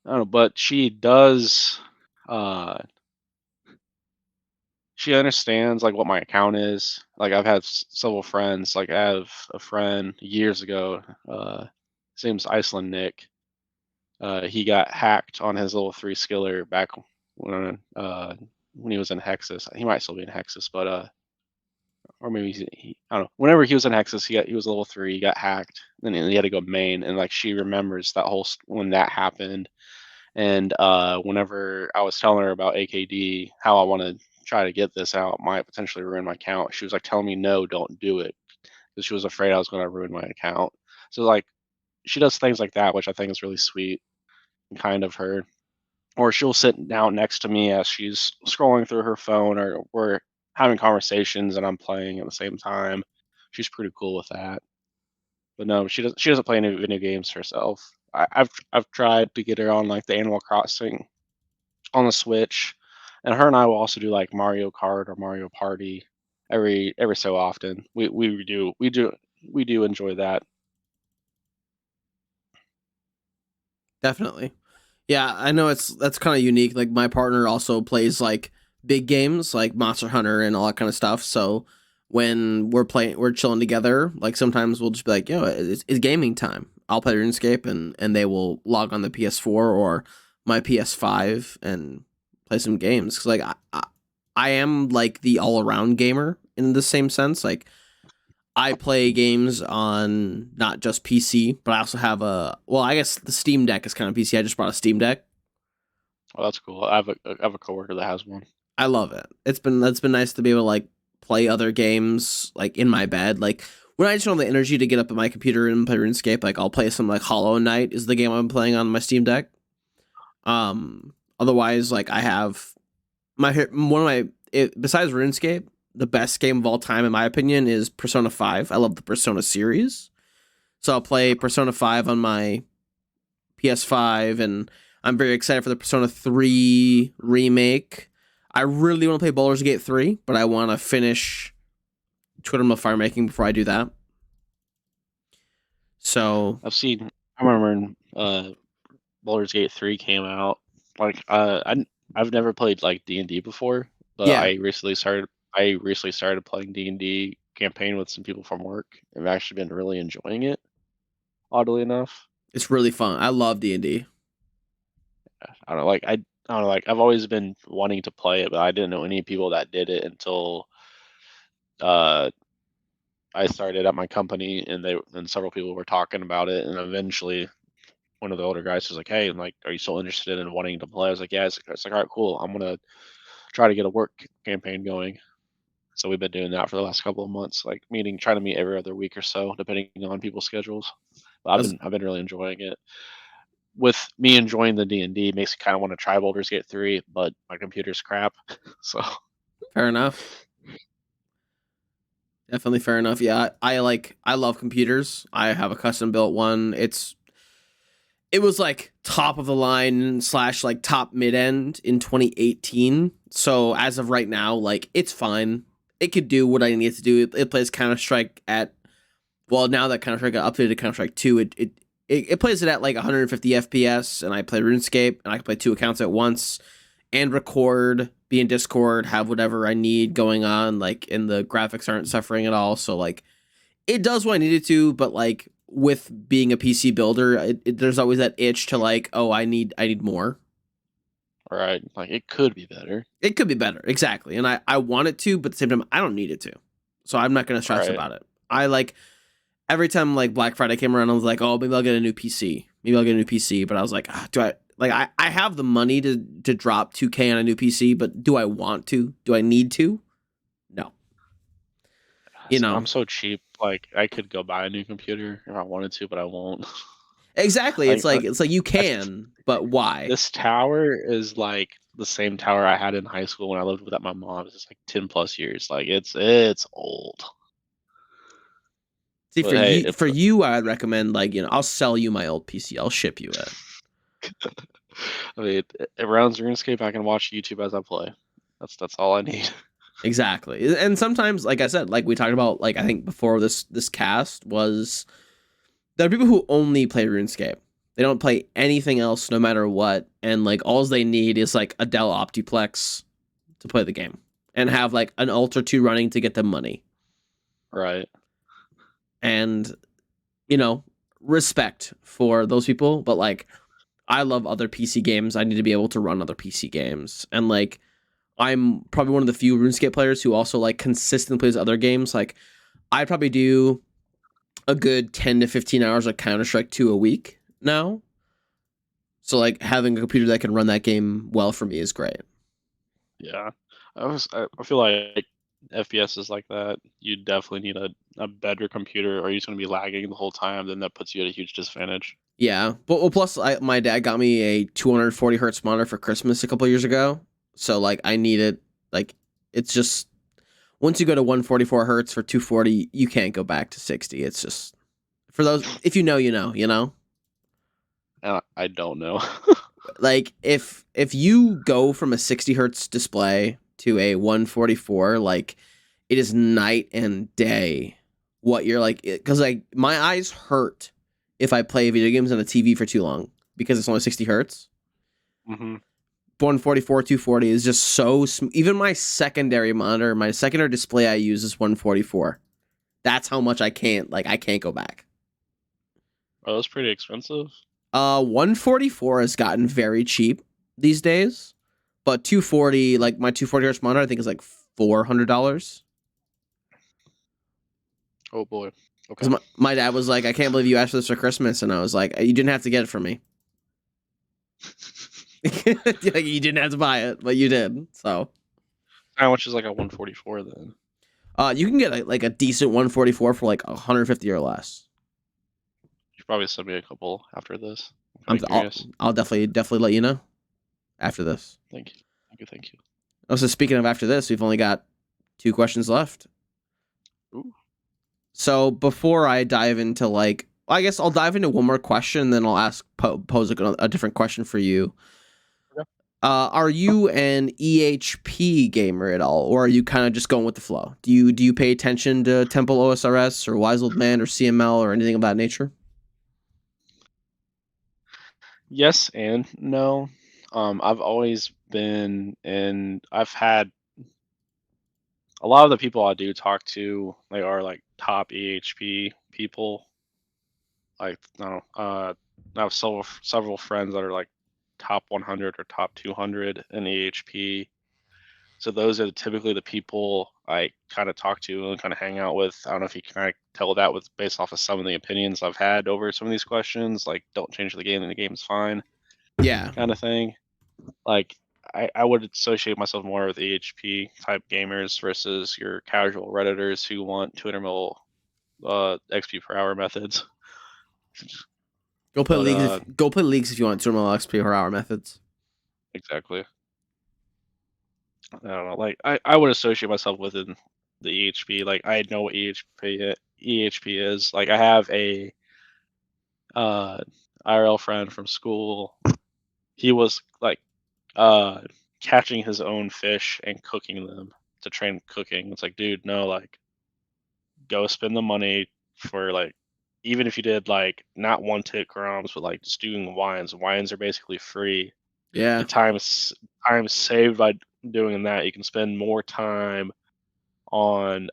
B: I don't know, but she does. Uh, she understands like what my account is. Like I've had several friends. Like I have a friend years ago. His name's Iceland Nick. He got hacked on his level 3 skiller back when he was in Hexus. He might still be in Hexus, but or maybe I don't know. Whenever he was in Hexus, he was level 3. He got hacked, and then he had to go main. And like she remembers that whole when that happened. And whenever I was telling her about AKD, how I want to try to get this out might potentially ruin my account, she was like telling me no, don't do it, because she was afraid I was going to ruin my account. So like she does things like that, which I think is really sweet and kind of her. Or she'll sit down next to me as she's scrolling through her phone, or we're having conversations and I'm playing at the same time. She's pretty cool with that. But no, she doesn't play any video games herself. I've tried to get her on like the Animal Crossing on the Switch, and her and I will also do like Mario Kart or Mario Party every so often. We do enjoy that.
A: Definitely. Yeah, I know that's kind of unique. Like my partner also plays like big games like Monster Hunter and all that kind of stuff. So when we're chilling together. Like sometimes we'll just be like, yo, it's gaming time. I'll play RuneScape and they will log on the PS4 or my PS5 and play some games. Cause like I am like the all around gamer in the same sense. Like I play games on not just PC, but I also have I guess the Steam Deck is kind of PC. I just brought a Steam Deck.
B: Well, that's cool. I have a coworker that has one.
A: I love it. It's been nice to be able to like play other games like in my bed. Like when I just don't have the energy to get up at my computer and play RuneScape, like I'll play some like Hollow Knight is the game I'm playing on my Steam Deck. Otherwise, like I have one of besides RuneScape, the best game of all time in my opinion is Persona 5. I love the Persona series. So I'll play Persona 5 on my PS5 and I'm very excited for the Persona 3 remake. I really want to play Baldur's Gate 3, but I want to finish Tournament of Fire Making before I do that. So,
B: I remember when Baldur's Gate 3 came out. Like I've never played like D&D before, but
A: yeah,
B: I recently started playing D&D campaign with some people from work. I've actually been really enjoying it, oddly enough.
A: it's really fun. I love D&D.
B: I don't know, like I don't know, like I've always been wanting to play it, but I didn't know any people that did it until uh I started at my company, and several people were talking about it, and eventually one of the older guys was like, "Hey, like, are you still interested in wanting to play?" I was like, "Yeah." It's like, "All right, cool. I'm gonna try to get a work campaign going." So we've been doing that for the last couple of months, like trying to meet every other week or so, depending on people's schedules. But I've
A: That's
B: been I've been really enjoying it. With me enjoying the D&D makes me kind of want to try Baldur's Gate 3, but my computer's crap. So
A: fair enough. Definitely fair enough. Yeah, I love computers. I have a custom built one. It was like top of the line slash like top mid end in 2018. So as of right now, like it's fine. It could do what I need to do. It plays Counter Strike at now that Counter Strike got updated to Counter Strike 2, it plays it at like 150 FPS, and I play RuneScape, and I can play two accounts at once, and record, be in Discord, have whatever I need going on, like, and the graphics aren't suffering at all. So like, it does what I needed to, but like with being a PC builder, there's always that itch to like, oh, I need more.
B: all right, like it could be better.
A: It could be better, exactly, and I want it to, but at the same time, I don't need it to, so I'm not gonna
B: All
A: stress
B: right.
A: about it. I like every time like Black Friday came around, I was like, oh, maybe I'll get a new PC. Maybe I'll get a new PC. But I was like, do I like I have the money to drop 2K on a new PC, but do I want to? Do I need to? No. You know.
B: I'm so cheap. Like I could go buy a new computer if I wanted to, but I won't.
A: Exactly.
B: like
A: It's like you
B: I,
A: can, but why?
B: this tower is like the same tower I had in high school when I lived with at my mom's. It's like 10 plus years. Like it's old.
A: See,
B: But hey, if
A: for you, I'd recommend like I'll sell you my old PC. I'll ship you it.
B: I mean, it rounds RuneScape, I can watch YouTube as I play. That's all I need.
A: Exactly. And sometimes, like I said, like we talked about, like I think before this cast was there are people who only play RuneScape. They don't play anything else, no matter what, and like all they need is like a Dell Optiplex to play the game and have like an ult or two running to get them money.
B: Right.
A: And respect for those people, but like I love other PC games. I need to be able to run other PC games, and like I'm probably one of the few RuneScape players who also like consistently plays other games. Like I probably do a good 10 to 15 hours of Counter-Strike 2 a week now. So like having a computer that can run that game well for me is great.
B: Yeah. I feel like FPS is like that. You definitely need a better computer or you're just gonna be lagging the whole time, then that puts you at a huge disadvantage.
A: Yeah, but well, plus my dad got me a 240 hertz monitor for Christmas a couple years ago. So like I need it. Like it's just once you go to 144 hertz for 240, you can't go back to 60. It's just for those if you know, you know.
B: And I don't know.
A: Like if you go from a 60 hertz display to a 144, like it is night and day what you're like, because like my eyes hurt if I play video games on a TV for too long because it's only 60 hertz.
B: hmm
A: 144 240 is just so even my secondary monitor, my secondary display I use is 144. That's how much I can't go back.
B: Oh, that's pretty expensive.
A: 144 has gotten very cheap these days, but 240, like my 240 hertz monitor, I think is like $400.
B: Oh boy.
A: Because
B: Okay.
A: my dad was like, I can't believe you asked for this for Christmas, and I was like, you didn't have to get it for me. Like, you didn't have to buy it, but you did. So,
B: How much is like a 144 then?
A: you can get like a decent 144 for like 150 or less.
B: You should probably send me a couple after this. I'm kind of curious.
A: I'll definitely let you know after this.
B: Thank you. Thank you. Thank you.
A: Also, speaking of after this, we've only got 2 questions left.
B: Ooh.
A: So before I dive into I guess I'll dive into one more question, then I'll pose a different question for you.
B: Okay.
A: Are you an EHP gamer at all, or are you kind of just going with the flow? Do you pay attention to Temple OSRS or Wise Old Man or CML or anything of that nature?
B: Yes and no. I've always been in. I've had a lot of the people I do talk to. They are like top EHP people. Like I don't know, I have several friends that are like top 100 or top 200 in EHP. So those are typically the people I kind of talk to and kind of hang out with. I don't know if you can kind of tell that with based off of some of the opinions I've had over some of these questions, like don't change the game and the game's fine,
A: Yeah,
B: kind of thing. Like I would associate myself more with EHP type gamers versus your casual redditors who want 200 mil XP per hour methods. But
A: go play leagues if you want terminal XP per hour methods.
B: exactly. I don't know. Like I would associate myself within the EHP. Like I know what EHP is. Like I have a uh IRL friend from school. He was like uh catching his own fish and cooking them to train cooking. It's like, dude, no, like go spend the money for like even if you did like not one tick grams, but like just doing wines. Wines are basically free.
A: Yeah,
B: The time saved by doing that, you can spend more time on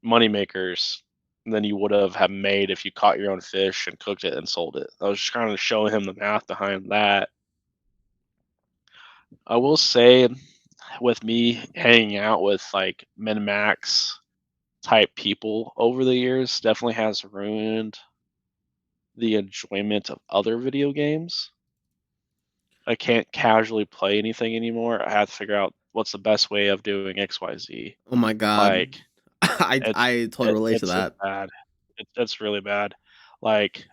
B: money makers than you would have made if you caught your own fish and cooked it and sold it. I was just kind of showing him the math behind that. I will say, with me hanging out with like min max type people over the years, definitely has ruined the enjoyment of other video games. I can't casually play anything anymore. I have to figure out what's the best way of doing XYZ.
A: oh my god,
B: Like it's
A: I totally relate to
B: it's
A: that.
B: bad. It's really bad. Like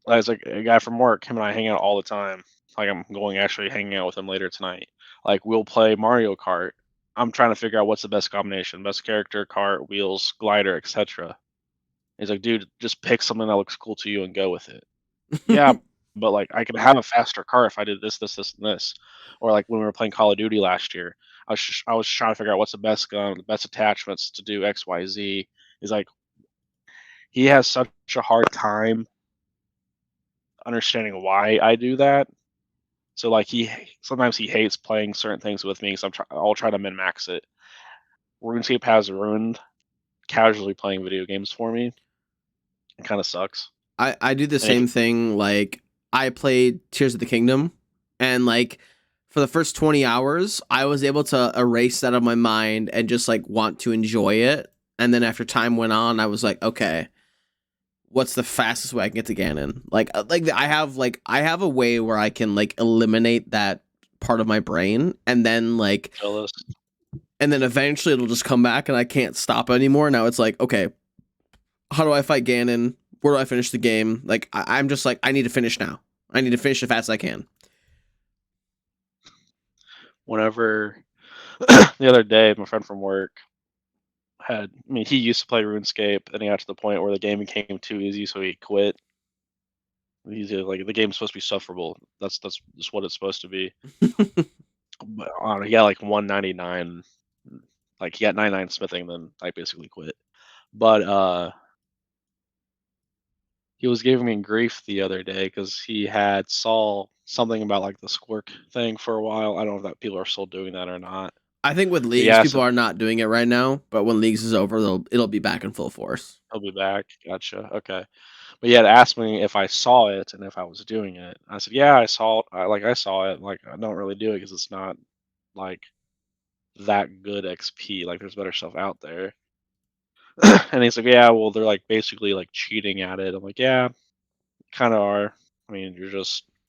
B: as like a guy from work, him and I hang out all the time. Like I'm going actually hanging out with him later tonight. Like we'll play Mario Kart. I'm trying to figure out what's the best combination, best character, cart, wheels, glider, etc. He's like, dude, just pick something that looks cool to you and go with it. Yeah, but like I could have a faster car if I did this, this, this, and this. Or like when we were playing Call of Duty last year, I was trying to figure out what's the best gun, the best attachments to do X, Y, Z. He's like, he has such a hard time understanding why I do that. So like he sometimes he hates playing certain things with me. So I'll try to min max it. RuneScape has ruined casually playing video games for me. It kind of sucks.
A: I do the
B: And if
A: same thing. Like I played Tears of the Kingdom, and like for the first 20 hours, I was able to erase that out of my mind and just like want to enjoy it. And then after time went on, I was like, what's the fastest way I can get to Ganon? I have a way where I can like eliminate that part of my brain, and then
B: jealous,
A: eventually it'll just come back, and I can't stop anymore. Now it's like, okay, how do I fight Ganon? Where do I finish the game? Like I'm just like, I need to finish now. I need to finish as fast as I can.
B: whenever the other day, my friend from work he used to play RuneScape, and he got to the point where the game became too easy, so he quit. He's like, the game's supposed to be sufferable. That's just what it's supposed to be. But he got like 199, like he got 99 smithing, then I basically quit. But he was giving me grief the other day because he had saw something about like the squirk thing for a while. I don't know if that people are still doing that or not.
A: I think with
B: But he
A: leagues,
B: asked
A: people
B: if
A: are not doing it right now. But when leagues is over, it'll be back in full force.
B: he'll be back. Gotcha. Okay. But he had asked me if I saw it and if I was doing it. I said, "Yeah, I saw it. I saw it. Like, I don't really do it because it's not like that good XP. Like, there's better stuff out there." And he's like, "Yeah, well, they're like basically like cheating at it." I'm like, "Yeah, kind of are. I mean,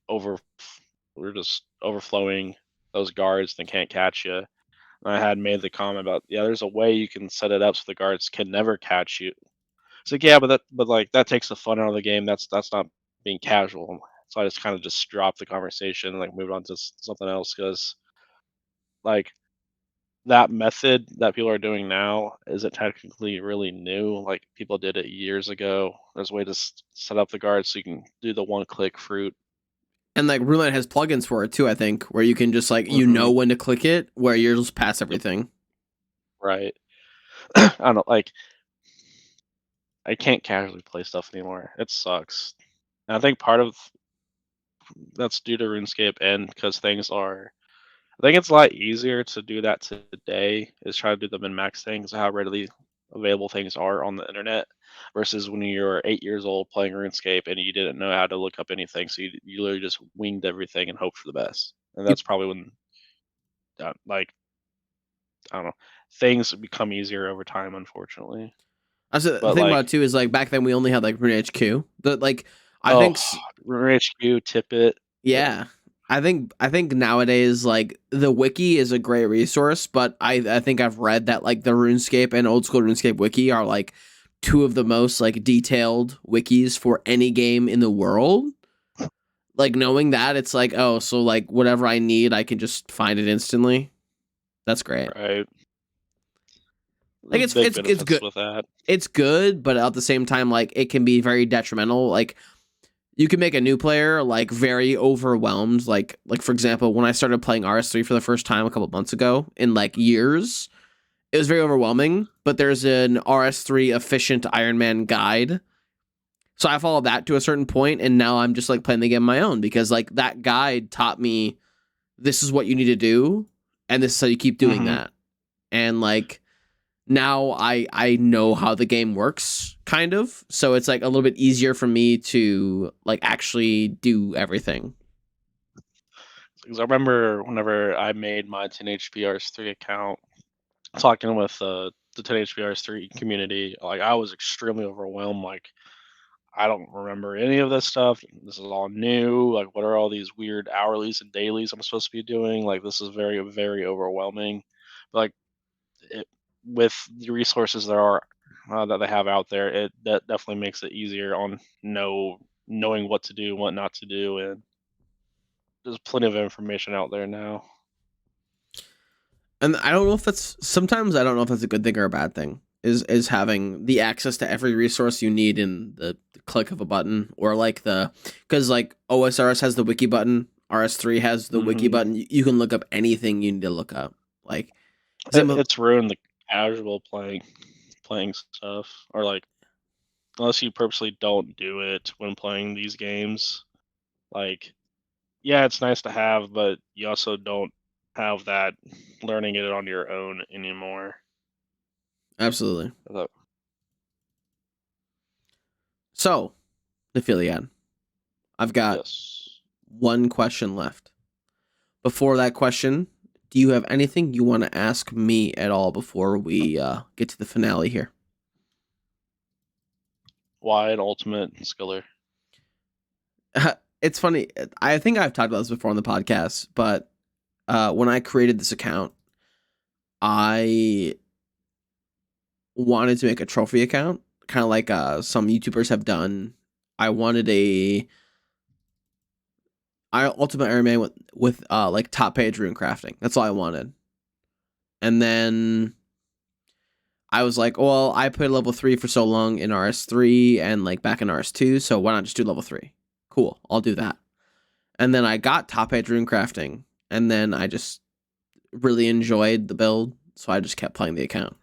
B: over, we're just overflowing those guards. They can't catch you." And I had made the comment about, yeah, there's a way you can set it up so the guards can never catch you. It's like, yeah, but like that takes the fun out of the game. That's not being casual. So I just kind of just dropped the conversation and like moved on to something else because like that method that people are doing now isn't technically really new. Like people did it years ago. There's a way to set up the guards so you can do the one click fruit.
A: And like Roulette has plugins for it too. I think where you can just like
B: Hmm.
A: when to click it, where you just pass
B: Yep.
A: everything.
B: Right. I don't like. I can't casually play stuff anymore. It sucks. And I think part of that's due to RuneScape and because things are. I think it's a lot easier to do that today. Is try to do the min max things, how readily available things are on the internet, versus when you were 8 years old playing RuneScape and you didn't know how to look up anything, so you literally just winged everything and hoped for the best. And
A: Yep.
B: that's probably when, like, I don't know, things become easier over time, unfortunately.
A: I said the
B: But
A: thing about
B: like,
A: it too is like back then we only had like Rune HQ. The like I
B: oh,
A: think
B: Rune HQ, Tippet, yeah,
A: Yeah. I think nowadays like the wiki is a great resource, but I think I've read that like the RuneScape and old school RuneScape wiki are like two of the most like detailed wikis for any game in the world. Like knowing that it's like, oh, so like whatever I need, I can just find it instantly. That's great.
B: right.
A: Like
B: There's big
A: it's
B: benefits
A: good.
B: with that.
A: It's good, but at the same time like it can be very detrimental. Like you can make a new player like very overwhelmed. Like for example, when I started playing RS3 for the first time a couple months ago in like years, it was very overwhelming. But there's an RS3 efficient Iron Man guide, so I followed that to a certain point, and now I'm just like playing the game on my own because like that guide taught me this is what you need to do, and this is how you keep doing
B: Hmm.
A: that, and like now I know how the game works kind of, so it's like a little bit easier for me to like actually do everything.
B: Because I remember whenever I made my 10 HPRs3 account, talking with the 10 HPRs3 community, like I was extremely overwhelmed. Like I don't remember any of this stuff. This is all new. Like what are all these weird hourlies and dailies I'm supposed to be doing? Like this is very very overwhelming. But like it, with the resources there are that they have out there, that definitely makes it easier on knowing what to do, what not to do, and there's plenty of information out there now.
A: And I don't know if that's sometimes I don't know if that's a good thing or a bad thing. Is having the access to every resource you need in the click of a button, or like the because like OSRS has the wiki button, RS3 has the wiki
B: Hmm.
A: button. You can look up anything you need to look up. Like same with,
B: It's ruined the casual playing stuff, or like unless you purposely don't do it when playing these games. Like, yeah, it's nice to have, but you also don't have that learning it on your own anymore.
A: absolutely.
B: That-
A: So Nephiliad, I've got
B: Yes.
A: one question left. Before that question, do you have anything you want to ask me at all before we get to the finale here?
B: Why an ultimate skiller?
A: It's funny. I think I've talked about this before on the podcast, but when I created this account, I wanted to make a trophy account, kind of like some YouTubers have done. I wanted Ultimate Iron Man with like top page rune crafting. That's all I wanted. And then I was like, well, I played level 3 for so long in RS3 and like back in RS2, so why not just do level 3? Cool, I'll do that. And then I got top page rune crafting, and then I just really enjoyed the build, so I just kept playing the account.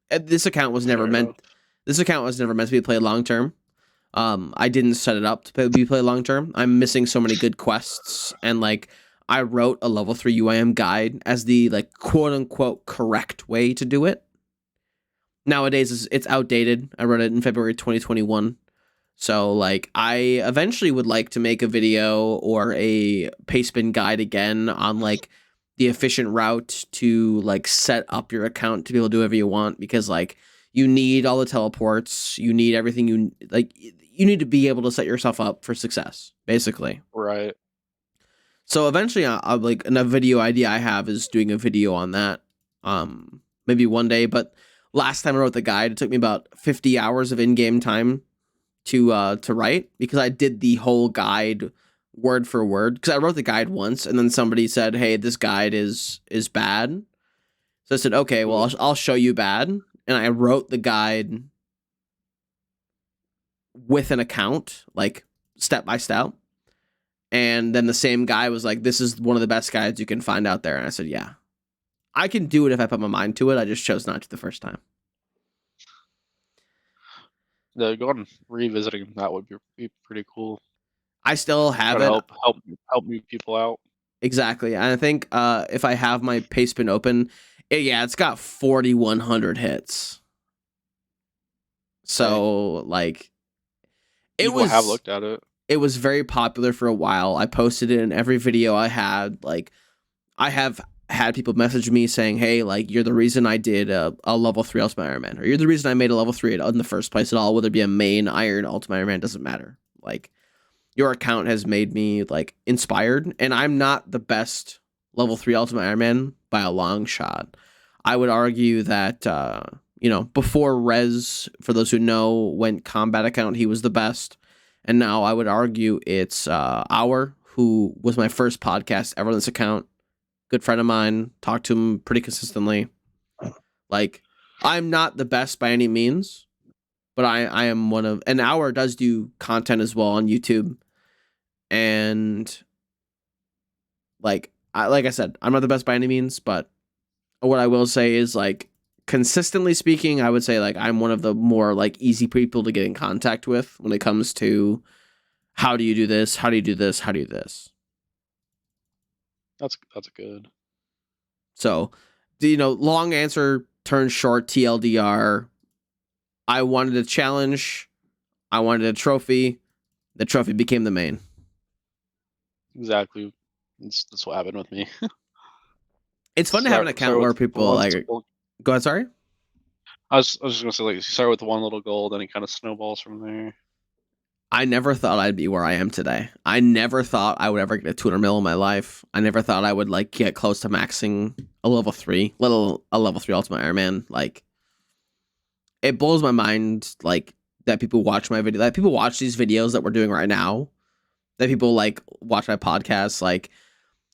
A: This account was never
B: Fair enough.
A: meant. This account was never meant to be played long term. I didn't set it up to be played long term. I'm missing so many good quests, and like I wrote a level 3 UIM guide as the like quote unquote correct way to do it. Nowadays, it's outdated. I wrote it in February 2021. So like I eventually would like to make a video or a pastebin guide again on like the efficient route to like set up your account to be able to do whatever you want, because like you need all the teleports, you need everything you need to be able to set yourself up for success, basically.
B: Right.
A: So eventually I'll like another video idea I have is doing a video on that. Maybe one day, but last time I wrote the guide, it took me about 50 hours of in-game time to write, because I did the whole guide word for word, because I wrote the guide once and then somebody said, "Hey, this guide is bad." So I said, "Okay, well,
B: Ooh.
A: I'll show you bad." And I wrote the guide with an account, like step by step. And then the same guy was like, "This is one of the best guides you can find out there." And I said, "Yeah, I can do it if I put my mind to it. I just chose not to the first time."
B: Go on revisiting that would be pretty cool.
A: I still
B: Try
A: have
B: to
A: it.
B: help new people out.
A: Exactly. And I think if I have my pastebin open, yeah, it's got 4,100 hits.
B: Dang.
A: So like it
B: People have
A: was
B: looked at it.
A: it was very popular for a while. I posted it in every video I had. Like I have had people message me saying, "Hey, like you're the reason I did a level 3 Ultimate Iron Man, or you're the reason I made a level 3 in the first place at all, whether it be a main iron Ultimate Iron Man, doesn't matter." Like your account has made me like inspired, and I'm not the best level 3 Ultimate Iron Man by a long shot. I would argue that before Rez, for those who know, went combat account, he was the best. And now I would argue it's Our, who was my first podcast ever on this account. Good friend of mine, talked to him pretty consistently. Like, I'm not the best by any means, but I am one of, and Our does do content as well on YouTube. And like I said, I'm not the best by any means, but what I will say is like consistently speaking, I would say like I'm one of the more like easy people to get in contact with when it comes to how do you do this, how do you do this, how do you do this.
B: That's good.
A: So, long answer turns short. TLDR. I wanted a challenge. I wanted a trophy. The trophy became the main.
B: Exactly. That's what happened with me.
A: It's fun to have an
B: Start
A: account
B: with
A: where people
B: one
A: like
B: simple.
A: go ahead. Sorry.
B: I was just gonna say, like, you start with one little goal, then it kind of snowballs from there.
A: I never thought I'd be where I am today. I never thought I would ever get a 200 mil in my life. I never thought I would like get close to maxing a level 3, a level 3 Ultimate Iron Man. Like it blows my mind like that people watch my video, that people watch these videos that we're doing right now, that people like watch my podcast. Like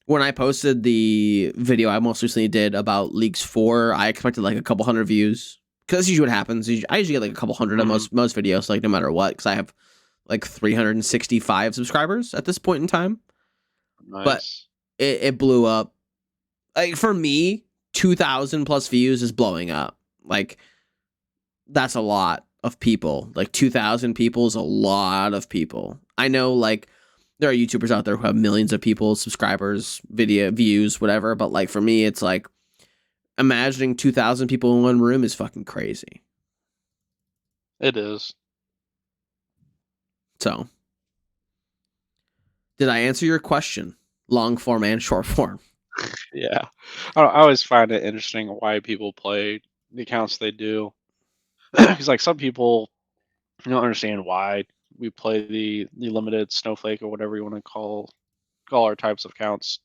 A: When I posted the video I most recently did about Leagues 4, I expected like a couple hundred views. Because that's usually what happens. I usually get like a couple hundred on
B: Mhm.
A: most videos, like no matter what, because I have like 365 subscribers at this point in time. But
B: Nice.
A: it blew up. Like for me, 2,000 plus views is blowing up. Like that's a lot of people. Like 2,000 people is a lot of people. I know like there are YouTubers out there who have millions of people, subscribers, video views, whatever. But like for me, it's like imagining 2,000 people in one room is fucking crazy.
B: It is.
A: So, did I answer your question? Long form and short form.
B: Yeah. I always find it interesting why people play the accounts they do. Because like some people don't understand why we play the limited snowflake or whatever you want to call our types of counts.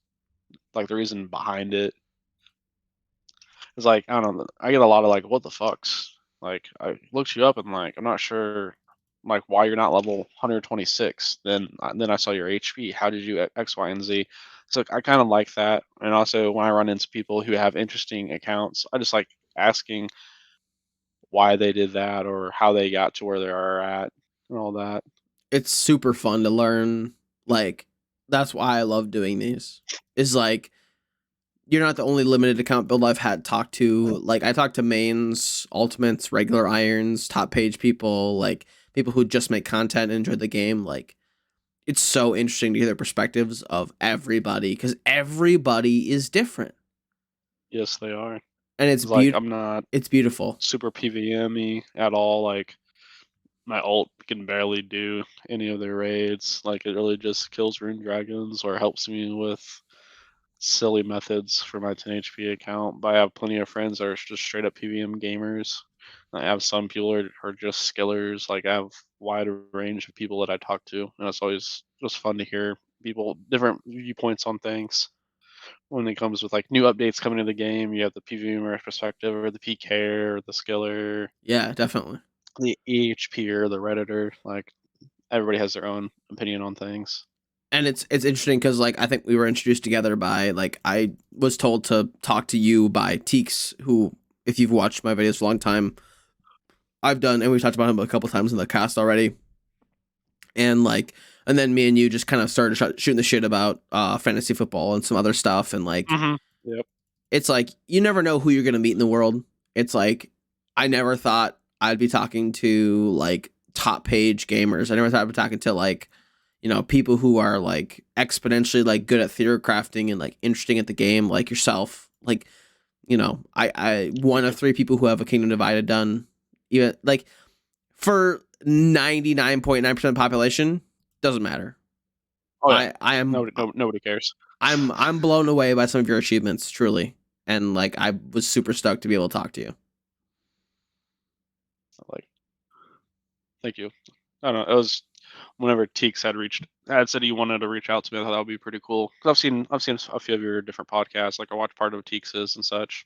B: Like the reason behind it is like I don't know. I get a lot of like what the fucks. Like I looked you up and like I'm not sure like why you're not level 126. Then I saw your HP. How did you X, Y, and Z? So I kind of like that. And also when I run into people who have interesting accounts, I just like asking why they did that or how they got to where they are at and all that.
A: It's super fun to learn. Like, that's why I love doing these. Is like, you're not the only limited account build I've had talked to. Like, I talked to mains, ultimates, regular irons, top page people, like people who just make content and enjoy the game. Like, it's so interesting to hear their perspectives of everybody because everybody is different,
B: Yes, they are.
A: and
B: It's like I'm not
A: it's beautiful.
B: super PVM-y at all. Like my ult can barely do any of their raids. Like it really just kills rune dragons or helps me with silly methods for my 10 HP account. But I have plenty of friends that are just straight up PVM gamers. I have some people are just skillers. Like I have wide range of people that I talk to, and it's always just fun to hear people different viewpoints on things. When it comes with like new updates coming to the game, you have the PVM perspective, or the PK, or the skiller,
A: Yeah, definitely.
B: the EHP, or the redditor. Like everybody has their own opinion on things.
A: And it's interesting because like I think we were introduced together by like I was told to talk to you by Teeks, who if you've watched my videos for a long time, I've done, and we've talked about him a couple times in the cast already. And like, and then me and you just kind of started shooting the shit about fantasy football and some other stuff, and like
B: Yep.
A: it's like you never know who you're gonna meet in the world. It's like I never thought I'd be talking to like top page gamers. I never thought I'd be talking to like people who are like exponentially like good at theater crafting and like interesting at the game, like yourself. Like I one of three people who have a Kingdom Divided done. Even like for 99.9% of the population, doesn't matter.
B: Oh yeah.
A: I am
B: Nobody cares.
A: I'm blown away by some of your achievements, truly. And like I was super stoked to be able to talk to you.
B: Like, thank you. I don't know. It was whenever Teeks had said he wanted to reach out to me. I thought that would be pretty cool because I've seen a few of your different podcasts. Like I watched part of Teeks's and such.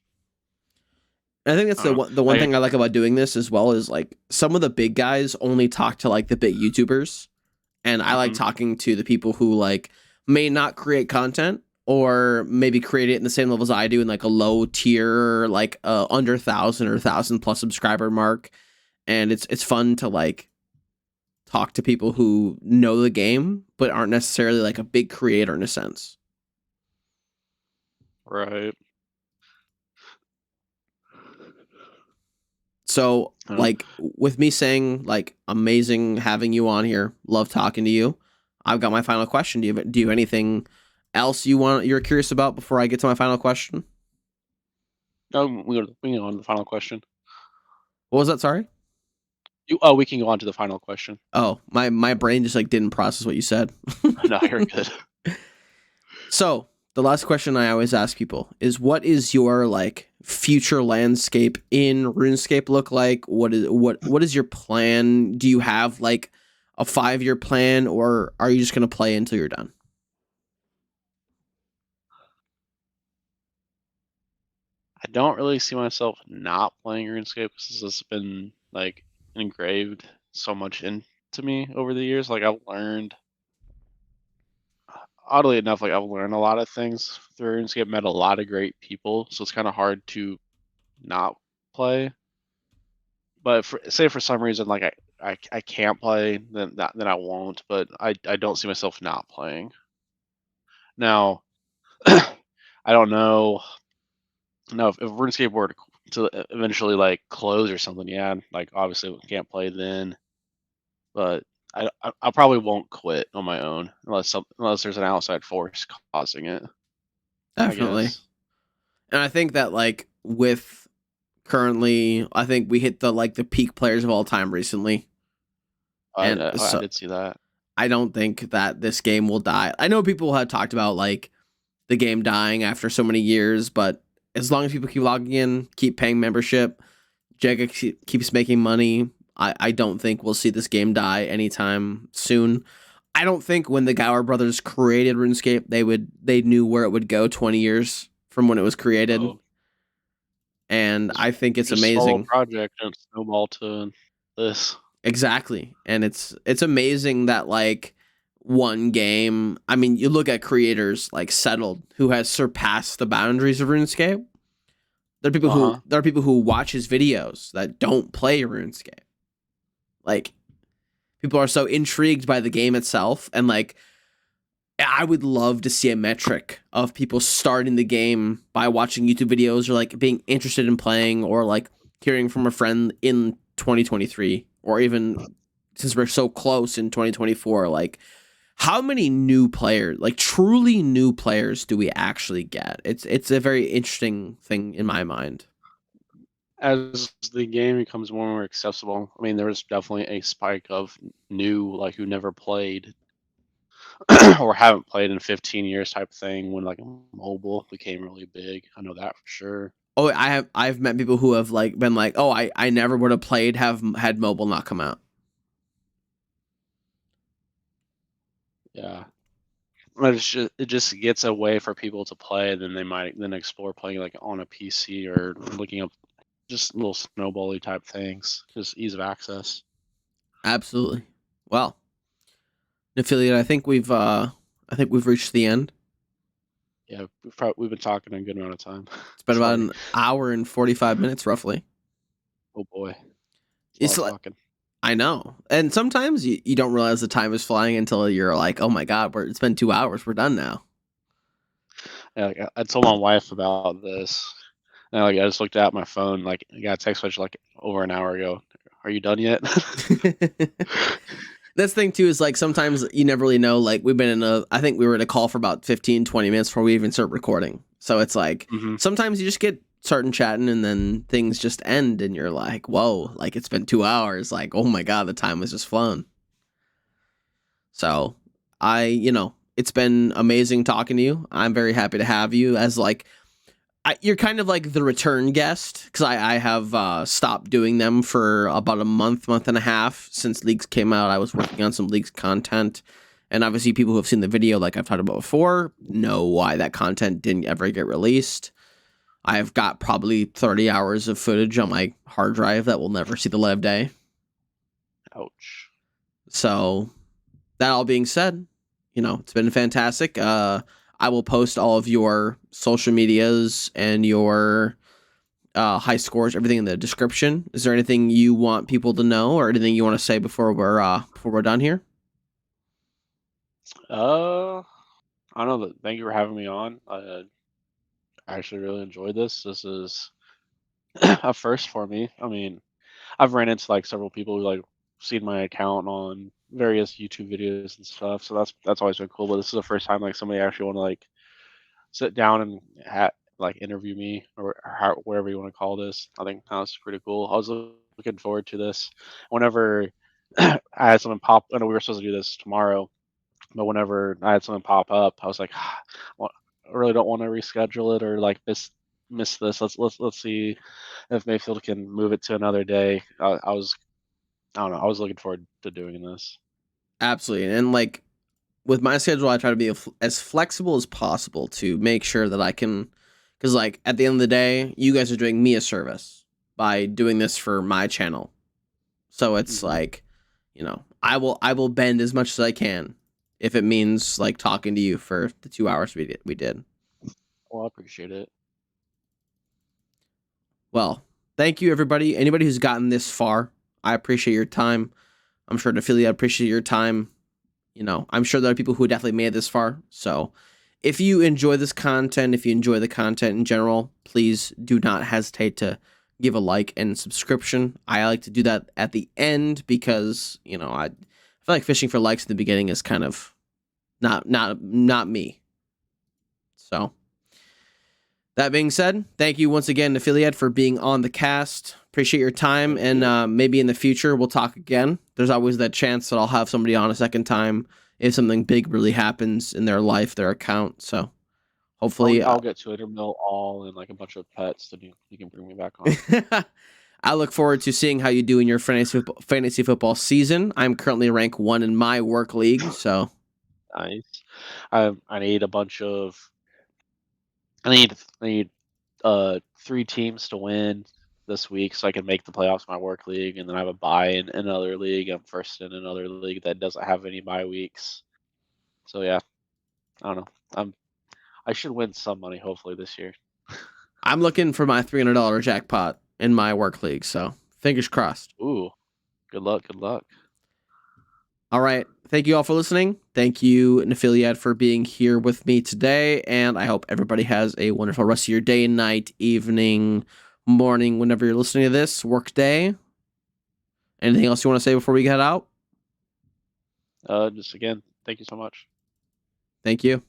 A: And I think that's
B: I don't know.
A: the one thing I like about doing this as well is like some of the big guys only talk to like the big YouTubers, and I like
B: Mhm.
A: talking to the people who like may not create content or maybe create it in the same level as I do in like a low tier, like under 1,000 or 1,000 plus subscriber mark, and it's fun to like talk to people who know the game but aren't necessarily like a big creator in a sense.
B: Right.
A: So
B: Uh,
A: like with me saying like amazing having you on here, love talking to you. I've got my final question. Do you have anything else you're curious about before I get to my final question?
B: no, we can go on to the final question.
A: What was that? Sorry.
B: We can go on to the final question.
A: Oh, my brain just like didn't process what you said.
B: No, you're good.
A: So the last question I always ask people is, what is your like future landscape in RuneScape look like? What is your plan? Do you have like a 5-year plan, or are you just gonna play until you're done?
B: I don't really see myself not playing RuneScape because this has been like engraved so much into me over the years. Like I've learned oddly enough, like I've learned a lot of things through RuneScape, met a lot of great people, so it's kind of hard to not play. But say for some reason like I can't play, then I won't. But I don't see myself not playing. Now, I don't know. No, if RuneScape were to eventually like close or something, yeah, like obviously we can't play then. But I probably won't quit on my own unless there's an outside force causing it, I
A: Definitely.
B: guess.
A: And I think that like with currently, I think we hit the peak players of all time recently, and
B: I
A: so
B: did see that.
A: I don't think that this game will die. I know people have talked about like the game dying after so many years, but as long as people keep logging in, keep paying membership, Jega keeps making money, I don't think we'll see this game die anytime soon. I don't think when the Gower brothers created RuneScape, they knew where it would go 20 years from when it was created,
B: Oh,
A: and
B: just
A: I think it's
B: just small
A: amazing.
B: project and snowball to this.
A: Exactly. And it's amazing that like one game, I mean, you look at creators like Settled who has surpassed the boundaries of RuneScape.
B: Uh huh.
A: There are people who watch his videos that don't play RuneScape. Like people are so intrigued by the game itself, and like I would love to see a metric of people starting the game by watching YouTube videos or like being interested in playing or like hearing from a friend in 2023 or even since we're so close in 2024, like how many new players, like truly new players, do we actually get? It's a very interesting thing in my mind.
B: As the game becomes more and more accessible, I mean, there was definitely a spike of new, like who never played or haven't played in 15 years type thing when like mobile became really big. I know that for sure.
A: Oh, I've met people who have like been like, oh, I never would have played have had mobile not come out.
B: Yeah. But it just gets a way for people to play, and then they might then explore playing like on a PC or looking up just little snowbally type things, just ease of access.
A: Absolutely. Well, Nephiliad, I think we've reached the end.
B: Yeah, we've been talking a good amount of time.
A: It's been about
B: Sorry.
A: an hour and 45 minutes roughly.
B: Oh boy, it's a lot
A: It's
B: of
A: like
B: talking.
A: I know. And sometimes you don't realize the time is flying until you're like, "Oh my god, it's been 2 hours. We're done now."
B: Yeah, like, I told my wife about this, and like I just looked at my phone, like I got a text message like over an hour ago. Are you done yet?
A: This thing too is like sometimes you never really know. Like we've been in a, I think we were in a call for about 15, 20 minutes before we even start recording. So it's like
B: hmm
A: sometimes you just get starting chatting and then things just end and you're like, whoa, like it's been 2 hours. Like, oh my God, the time was just flown. So it's been amazing talking to you. I'm very happy to have you as like you're kind of like the return guest because I have stopped doing them for about a month and a half since Leagues came out. I was working on some Leagues content, and obviously people who have seen the video, like I've talked about before, know why that content didn't ever get released. I've got probably 30 hours of footage on my hard drive that will never see the light of day.
B: Ouch.
A: So that all being said, it's been fantastic. I will post all of your social medias and your high scores, everything in the description. Is there anything you want people to know, or anything you want to say before we're done here?
B: Uh, I don't know. Thank you for having me on. I actually really enjoyed this. This is a first for me. I mean, I've ran into like several people who like seen my account on various YouTube videos and stuff, so that's always been cool. But this is the first time like somebody actually want to like sit down and like interview me or whatever you want to call this. I think that was pretty cool. I was looking forward to this. Whenever I had something pop, I know we were supposed to do this tomorrow, but whenever I had something pop up, I was like, I really don't want to reschedule it or like miss this. Let's see if Mayfield can move it to another day. I don't know. I was looking forward to doing this.
A: Absolutely, and like with my schedule, I try to be as flexible as possible to make sure that I can, because like at the end of the day, you guys are doing me a service by doing this for my channel. So it's
B: hmm
A: like, I will bend as much as I can if it means like talking to you for the 2 hours we did.
B: Well, I appreciate it.
A: Well, thank you everybody. Anybody who's gotten this far, I appreciate your time. I'm sure Nephiliad appreciate your time. I'm sure there are people who definitely made it this far. So if you enjoy this content, if you enjoy the content in general, please do not hesitate to give a like and subscription. I like to do that at the end because, I feel like fishing for likes in the beginning is kind of not me. So that being said, thank you once again, Nephiliad, for being on the cast. Appreciate your time, and maybe in the future we'll talk again. There's always that chance that I'll have somebody on a second time if something big really happens in their life, their account. So hopefully,
B: I'll get Twitter mill all and like a bunch of pets that you can bring me back on.
A: I look forward to seeing how you do in your fantasy football season. I'm currently rank 1 in my work league, so
B: Nice. I need a bunch of. I need 3 teams to win this week so I can make the playoffs in my work league, and then I have a bye in another league. I'm first in another league that doesn't have any bye weeks. So yeah, I don't know. I should win some money hopefully this year.
A: I'm looking for my $300 jackpot in my work league. So fingers crossed.
B: Ooh, good luck. Good luck.
A: All right. Thank you all for listening. Thank you, Nephiliad, for being here with me today. And I hope everybody has a wonderful rest of your day, night, evening, morning, whenever you're listening to this, work day. Anything else you want to say before we get out?
B: Just again, thank you so much.
A: Thank you.